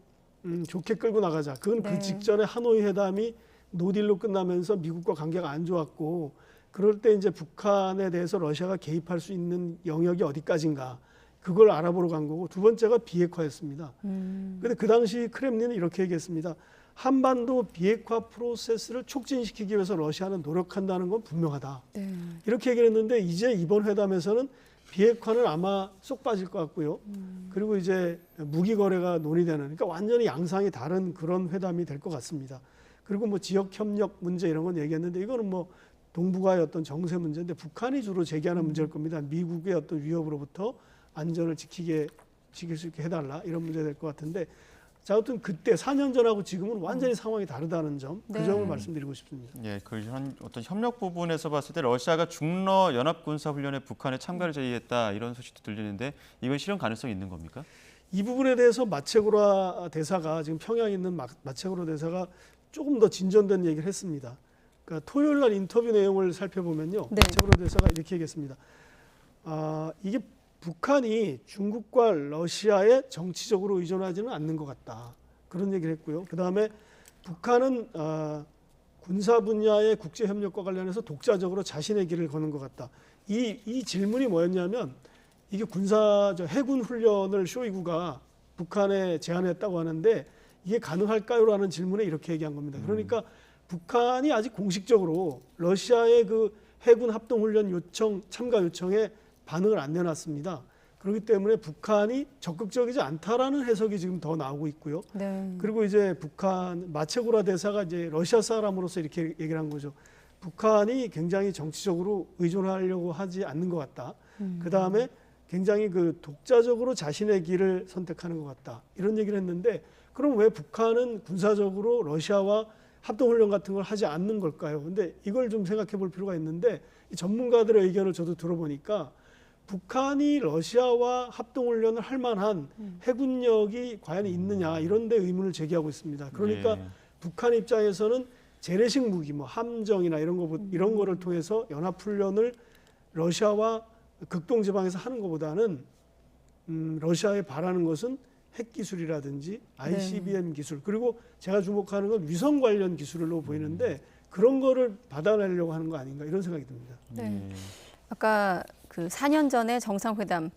좋게 끌고 나가자. 그건 그 직전에 하노이 회담이 노딜로 끝나면서 미국과 관계가 안 좋았고 그럴 때 이제 북한에 대해서 러시아가 개입할 수 있는 영역이 어디까지인가 그걸 알아보러 간 거고 두 번째가 비핵화였습니다. 그런데 그 당시 크렘린은 이렇게 얘기했습니다. 한반도 비핵화 프로세스를 촉진시키기 위해서 러시아는 노력한다는 건 분명하다. 이렇게 얘기를 했는데 이제 이번 회담에서는 비핵화는 아마 쏙 빠질 것 같고요. 그리고 이제 무기 거래가 논의되는 그러니까 완전히 양상이 다른 그런 회담이 될 것 같습니다. 그리고 뭐 지역 협력 문제 이런 건 얘기했는데 이거는 뭐 동북아의 어떤 정세 문제인데 북한이 주로 제기하는 문제일 겁니다. 미국의 어떤 위협으로부터 안전을 지킬 수 있게 해달라 이런 문제 될 것 같은데 자, 아무튼 그때 4년 전하고 지금은 완전히 상황이 다르다는 점, 그 점을 말씀드리고 싶습니다. 그 어떤 협력 부분에서 봤을 때 러시아가 중러 연합 군사 훈련에 북한의 참가를 제의했다 이런 소식도 들리는데 이건 실현 가능성이 있는 겁니까? 이 부분에 대해서 마체고라 대사가 지금 평양에 있는 마체고라 대사가 조금 더 진전된 얘기를 했습니다. 그러니까 토요일 날 인터뷰 내용을 살펴보면요, 마체고라 대사가 이렇게 얘기했습니다. 이게 북한이 중국과 러시아에 정치적으로 의존하지는 않는 것 같다. 그런 얘기를 했고요. 그다음에 북한은 군사 분야의 국제협력과 관련해서 독자적으로 자신의 길을 거는 것 같다. 이 질문이 뭐였냐면 이게 해군 훈련을 쇼이구가 북한에 제안했다고 하는데 이게 가능할까요?라는 질문에 이렇게 얘기한 겁니다. 그러니까 북한이 아직 공식적으로 러시아의 그 해군 합동훈련 참가 요청에 반응을 안 내놨습니다. 그렇기 때문에 북한이 적극적이지 않다라는 해석이 지금 더 나오고 있고요. 네. 그리고 이제 북한 마체고라 대사가 이제 러시아 사람으로서 이렇게 얘기를 한 거죠. 북한이 굉장히 정치적으로 의존하려고 하지 않는 것 같다. 그 다음에 굉장히 그 독자적으로 자신의 길을 선택하는 것 같다. 이런 얘기를 했는데 그럼 왜 북한은 군사적으로 러시아와 합동훈련 같은 걸 하지 않는 걸까요? 근데 이걸 좀 생각해 볼 필요가 있는데 이 전문가들의 의견을 저도 들어보니까 북한이 러시아와 합동훈련을 할 만한 해군력이 과연 있느냐 이런 데 의문을 제기하고 있습니다. 그러니까 북한 입장에서는 재래식 무기, 뭐 함정이나 이런 거를 통해서 연합훈련을 러시아와 극동 지방에서 하는 것보다는 러시아에 바라는 것은 핵 기술이라든지 ICBM 기술, 그리고 제가 주목하는 건 위성 관련 기술로 보이는데 그런 거를 받아내려고 하는 거 아닌가 이런 생각이 듭니다. 네. 아까 그 4년 전에 정상회담,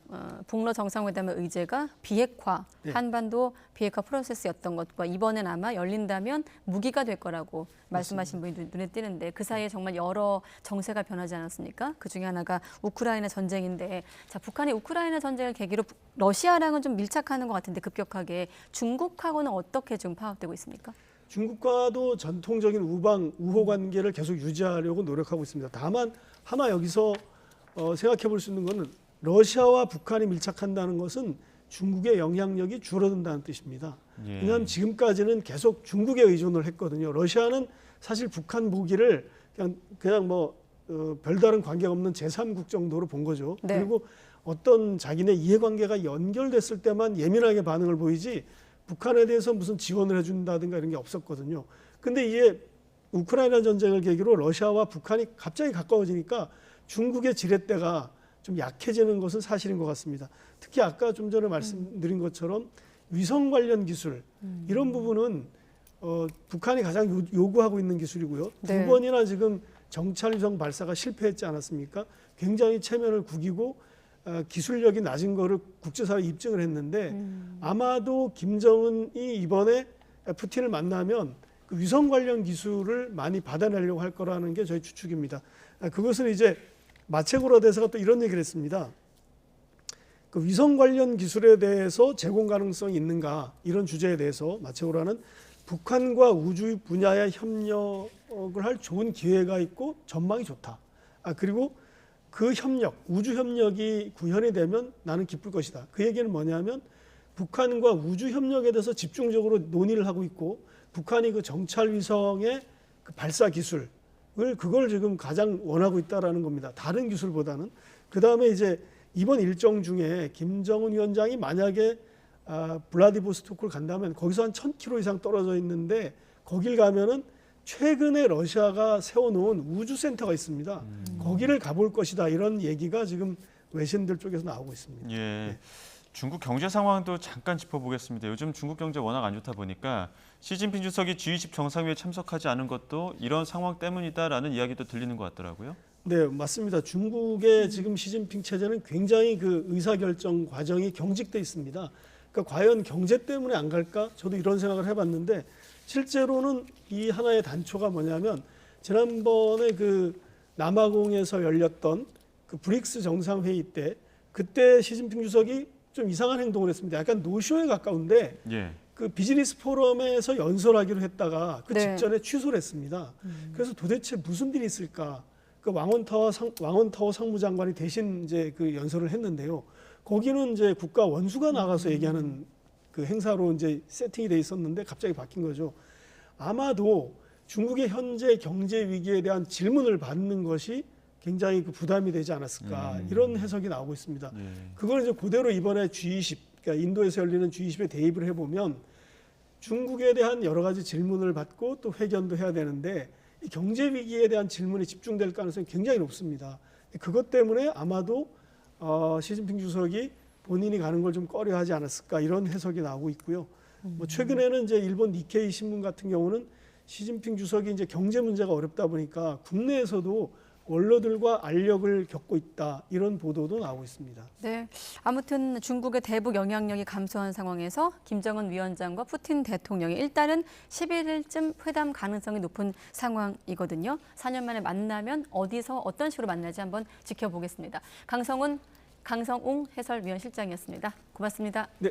북러 정상회담의 의제가 비핵화, 네. 한반도 비핵화 프로세스였던 것과 이번엔 아마 열린다면 무기가 될 거라고 말씀하신 분이 눈에 띄는데 그 사이에 정말 여러 정세가 변하지 않았습니까? 그 중에 하나가 우크라이나 전쟁인데 자, 북한이 우크라이나 전쟁을 계기로 러시아랑은 좀 밀착하는 것 같은데 급격하게 중국하고는 어떻게 좀 파악되고 있습니까? 중국과도 전통적인 우호 관계를 계속 유지하려고 노력하고 있습니다. 다만 하나 여기서 생각해 볼 수 있는 것은 러시아와 북한이 밀착한다는 것은 중국의 영향력이 줄어든다는 뜻입니다. 왜냐하면 지금까지는 계속 중국에 의존을 했거든요. 러시아는 사실 북한 무기를 그냥 뭐 별다른 관계가 없는 제3국 정도로 본 거죠. 네. 그리고 어떤 자기네 이해관계가 연결됐을 때만 예민하게 반응을 보이지 북한에 대해서 무슨 지원을 해준다든가 이런 게 없었거든요. 근데 이게 우크라이나 전쟁을 계기로 러시아와 북한이 갑자기 가까워지니까 중국의 지렛대가 좀 약해지는 것은 사실인 것 같습니다. 특히 아까 좀 전에 말씀드린 것처럼 위성 관련 기술 이런 부분은 북한이 가장 요구하고 있는 기술이고요. 네. 두 번이나 지금 정찰위성 발사가 실패했지 않았습니까? 굉장히 체면을 구기고 기술력이 낮은 거를 국제사회에 입증을 했는데 아마도 김정은이 이번에 푸틴을 만나면 그 위성 관련 기술을 많이 받아내려고 할 거라는 게 저희 추측입니다. 그것은 이제 마체고라 대사가 또 이런 얘기를 했습니다. 그 위성 관련 기술에 대해서 제공 가능성이 있는가 이런 주제에 대해서 마체고라는 북한과 우주 분야의 협력을 할 좋은 기회가 있고 전망이 좋다. 그리고 그 협력, 우주 협력이 구현이 되면 나는 기쁠 것이다. 그 얘기는 뭐냐면 북한과 우주 협력에 대해서 집중적으로 논의를 하고 있고 북한이 그 정찰 위성의 그 발사 기술을 그걸 지금 가장 원하고 있다라는 겁니다. 다른 기술보다는. 그 다음에 이제 이번 일정 중에 김정은 위원장이 만약에 블라디보스토크를 간다면 거기서 한 1000km 이상 떨어져 있는데 거길 가면은 최근에 러시아가 세워놓은 우주센터가 있습니다. 거기를 가볼 것이다. 이런 얘기가 지금 외신들 쪽에서 나오고 있습니다. 예. 네. 중국 경제 상황도 잠깐 짚어보겠습니다. 요즘 중국 경제 워낙 안 좋다 보니까 시진핑 주석이 G20 정상회의에 참석하지 않은 것도 이런 상황 때문이다라는 이야기도 들리는 것 같더라고요. 네, 맞습니다. 중국의 지금 시진핑 체제는 굉장히 그 의사결정 과정이 경직돼 있습니다. 그러니까 과연 경제 때문에 안 갈까? 저도 이런 생각을 해봤는데 실제로는 이 하나의 단초가 뭐냐면 지난번에 그 남아공에서 열렸던 그 브릭스 정상회의 때 그때 시진핑 주석이 좀 이상한 행동을 했습니다. 약간 노쇼에 가까운데 그 비즈니스 포럼에서 연설하기로 했다가 그 직전에 취소를 했습니다. 그래서 도대체 무슨 일이 있을까? 그 왕원타워 상무장관이 대신 이제 그 연설을 했는데요. 거기는 이제 국가 원수가 나가서 얘기하는 그 행사로 이제 세팅이 돼 있었는데 갑자기 바뀐 거죠. 아마도 중국의 현재 경제 위기에 대한 질문을 받는 것이 굉장히 그 부담이 되지 않았을까 이런 해석이 나오고 있습니다. 그걸 이제 그대로 이번에 G20, 그러니까 인도에서 열리는 G20에 대입을 해보면 중국에 대한 여러 가지 질문을 받고 또 회견도 해야 되는데 이 경제 위기에 대한 질문이 집중될 가능성이 굉장히 높습니다. 그것 때문에 아마도 시진핑 주석이 본인이 가는 걸 좀 꺼려하지 않았을까 이런 해석이 나오고 있고요. 뭐 최근에는 이제 일본 니케이 신문 같은 경우는 시진핑 주석이 이제 경제 문제가 어렵다 보니까 국내에서도 원로들과 알력을 겪고 있다 이런 보도도 나오고 있습니다. 네, 아무튼 중국의 대북 영향력이 감소한 상황에서 김정은 위원장과 푸틴 대통령이 일단은 11일쯤 회담 가능성이 높은 상황이거든요. 4년 만에 만나면 어디서 어떤 식으로 만날지 한번 지켜보겠습니다. 강성훈 강성웅 해설위원실장이었습니다. 고맙습니다. 네.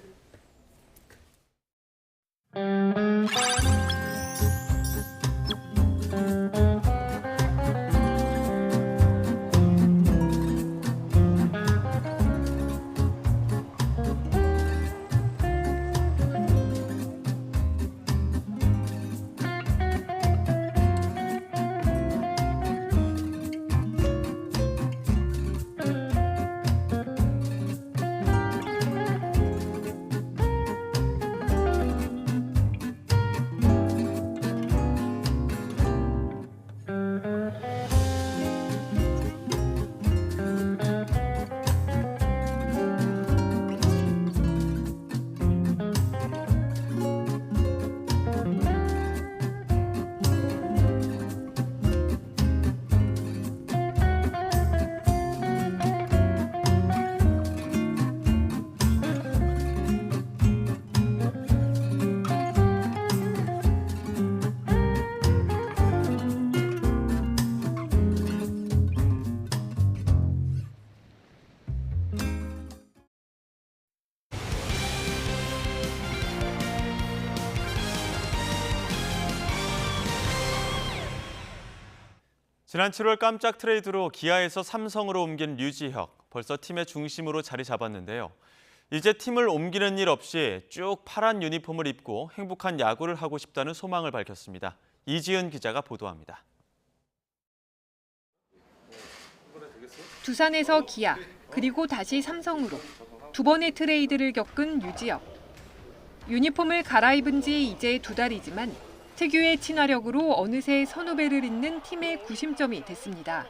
지난 7월 깜짝 트레이드로 기아에서 삼성으로 옮긴 류지혁. 벌써 팀의 중심으로 자리 잡았는데요. 이제 팀을 옮기는 일 없이 쭉 파란 유니폼을 입고 행복한 야구를 하고 싶다는 소망을 밝혔습니다. 이지은 기자가 보도합니다. 두산에서 기아, 그리고 다시 삼성으로 두 번의 트레이드를 겪은 류지혁. 유니폼을 갈아입은 지 이제 2달이지만 특유의 친화력으로 어느새 선후배를 잇는 팀의 구심점이 됐습니다.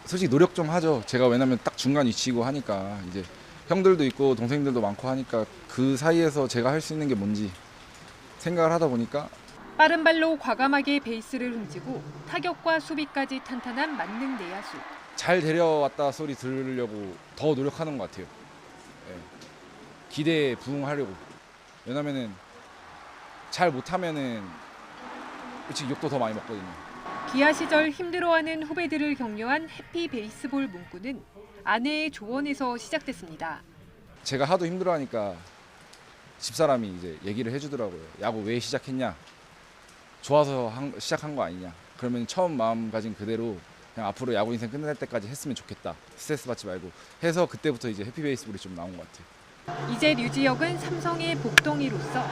솔직히 노력 좀 하죠. 제가 왜냐면 딱 중간 위치이고 하니까 이제 형들도 있고 동생들도 많고 하니까 그 사이에서 제가 할 수 있는 게 뭔지 생각을 하다 보니까 빠른 발로 과감하게 베이스를 훔치고 타격과 수비까지 탄탄한 만능 내야수. 잘 데려왔다 소리 들으려고 더 노력하는 것 같아요. 네. 기대에 부응하려고. 왜냐면은 잘 못하면은 솔직히 욕도 더 많이 먹거든요. 기아 시절 힘들어하는 후배들을 격려한 해피 베이스볼 문구는 아내의 조언에서 시작됐습니다. 제가 하도 힘들어하니까 집사람이 이제 얘기를 해주더라고요. 야구 왜 시작했냐? 좋아서 시작한 거 아니냐? 그러면 처음 마음가짐 그대로 그냥 앞으로 야구 인생 끝날 때까지 했으면 좋겠다. 스트레스 받지 말고 해서 그때부터 이제 해피 베이스볼이 좀 나온 것 같아요. 이제 류지혁은 삼성의 복덩이로서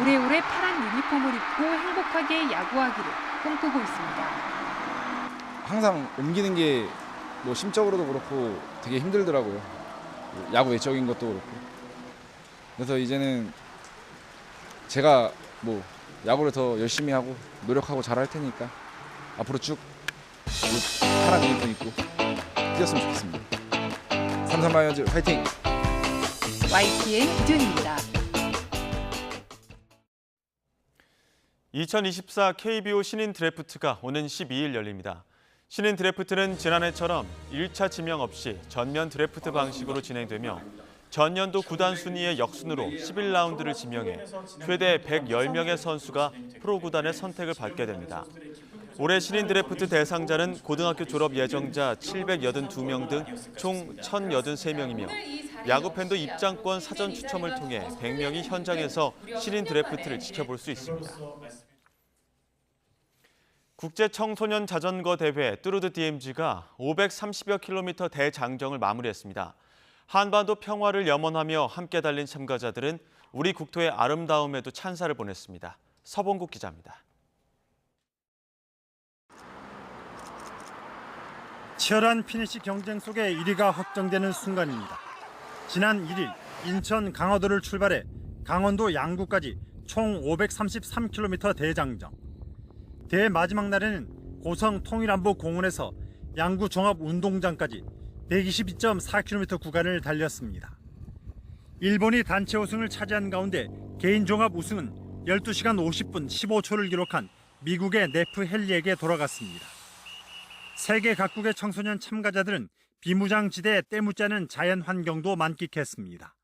오래오래 파란 유니폼을 입고 행복하게 야구하기를 꿈꾸고 있습니다. 항상 옮기는 게 뭐 심적으로도 그렇고 되게 힘들더라고요. 야구 외적인 것도 그렇고. 그래서 이제는 제가 뭐 야구를 더 열심히 하고 노력하고 잘할 테니까 앞으로 쭉 파란 유니폼 입고 뛰었으면 좋겠습니다. 삼성 라이온즈 파이팅! YTN 이준입니다. 2024 KBO 신인 드래프트가 오는 12일 열립니다. 신인 드래프트는 지난해처럼 1차 지명 없이 전면 드래프트 방식으로 진행되며 전년도 구단 순위의 역순으로 11라운드를 지명해 최대 110명의 선수가 프로구단의 선택을 받게 됩니다. 올해 신인 드래프트 대상자는 고등학교 졸업 예정자 782명 등 총 1,083명이며 야구팬도 입장권 사전 추첨을 통해 100명이 현장에서 신인 드래프트를 지켜볼 수 있습니다. 국제 청소년 자전거 대회 뚜르드 DMG가 530여 킬로미터 대장정을 마무리했습니다. 한반도 평화를 염원하며 함께 달린 참가자들은 우리 국토의 아름다움에도 찬사를 보냈습니다. 서봉국 기자입니다. 치열한 피니시 경쟁 속에 1위가 확정되는 순간입니다. 지난 1일 인천 강화도를 출발해 강원도 양구까지 총 533km 대장정. 대회 마지막 날에는 고성 통일안보 공원에서 양구 종합운동장까지 122.4km 구간을 달렸습니다. 일본이 단체 우승을 차지한 가운데 개인 종합 우승은 12시간 50분 15초를 기록한 미국의 네프 헨리에게 돌아갔습니다. 세계 각국의 청소년 참가자들은 비무장지대에 때묻지 않은 자연 환경도 만끽했습니다.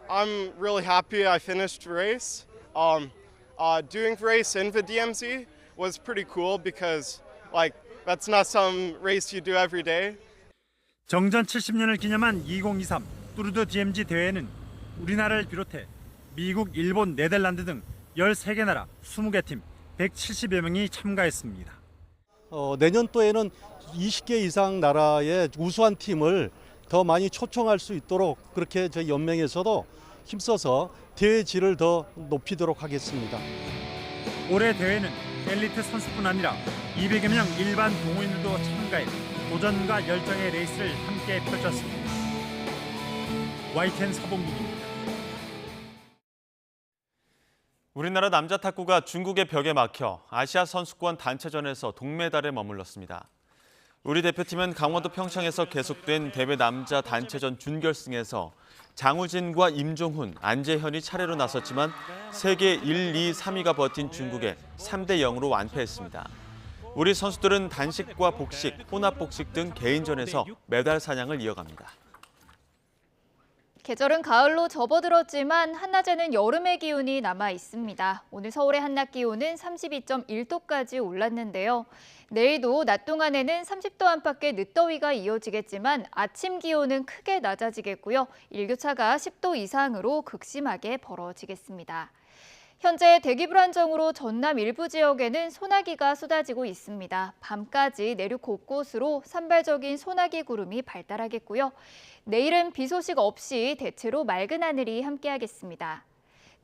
I'm really happy I finished the race. Doing the race in the DMZ was pretty cool because that's not some race you do every day. 정전 70년을 기념한 2023 뚜르드 DMZ 대회는 우리나라를 비롯해 미국, 일본, 네덜란드 등 13개 나라 20개 팀 170여 명이 참가했습니다. 내년도에는 20개 이상 나라의 우수한 팀을 더 많이 초청할 수 있도록 그렇게 저희 연맹에서도 힘써서 대회 질을 더 높이도록 하겠습니다. 올해 대회는 엘리트 선수뿐 아니라 200여 명 일반 동호인들도 참가해 도전과 열정의 레이스를 함께 펼쳤습니다. YTN 서봉국입니다. 우리나라 남자 탁구가 중국의 벽에 막혀 아시아 선수권 단체전에서 동메달에 머물렀습니다. 우리 대표팀은 강원도 평창에서 계속된 대회 남자 단체전 준결승에서 장우진과 임종훈, 안재현이 차례로 나섰지만 세계 1, 2, 3위가 버틴 중국에 3대 0으로 완패했습니다. 우리 선수들은 단식과 복식, 혼합복식 등 개인전에서 메달 사냥을 이어갑니다. 계절은 가을로 접어들었지만 한낮에는 여름의 기온이 남아 있습니다. 오늘 서울의 한낮 기온은 32.1도까지 올랐는데요. 내일도 낮 동안에는 30도 안팎의 늦더위가 이어지겠지만 아침 기온은 크게 낮아지겠고요. 일교차가 10도 이상으로 극심하게 벌어지겠습니다. 현재 대기 불안정으로 전남 일부 지역에는 소나기가 쏟아지고 있습니다. 밤까지 내륙 곳곳으로 산발적인 소나기 구름이 발달하겠고요. 내일은 비 소식 없이 대체로 맑은 하늘이 함께하겠습니다.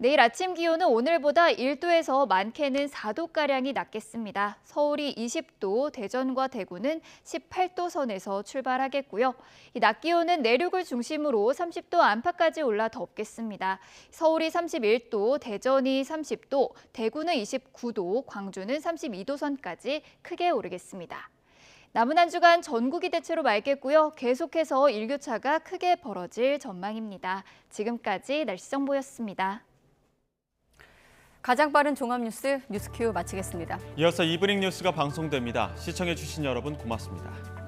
내일 아침 기온은 오늘보다 1도에서 많게는 4도가량이 낮겠습니다. 서울이 20도, 대전과 대구는 18도 선에서 출발하겠고요. 낮 기온은 내륙을 중심으로 30도 안팎까지 올라 덥겠습니다. 서울이 31도, 대전이 30도, 대구는 29도, 광주는 32도 선까지 크게 오르겠습니다. 남은 한 주간 전국이 대체로 맑겠고요. 계속해서 일교차가 크게 벌어질 전망입니다. 지금까지 날씨 정보였습니다. 가장 빠른 종합 뉴스 뉴스큐 마치겠습니다. 이어서 이브닝 뉴스가 방송됩니다. 시청해주신 여러분 고맙습니다.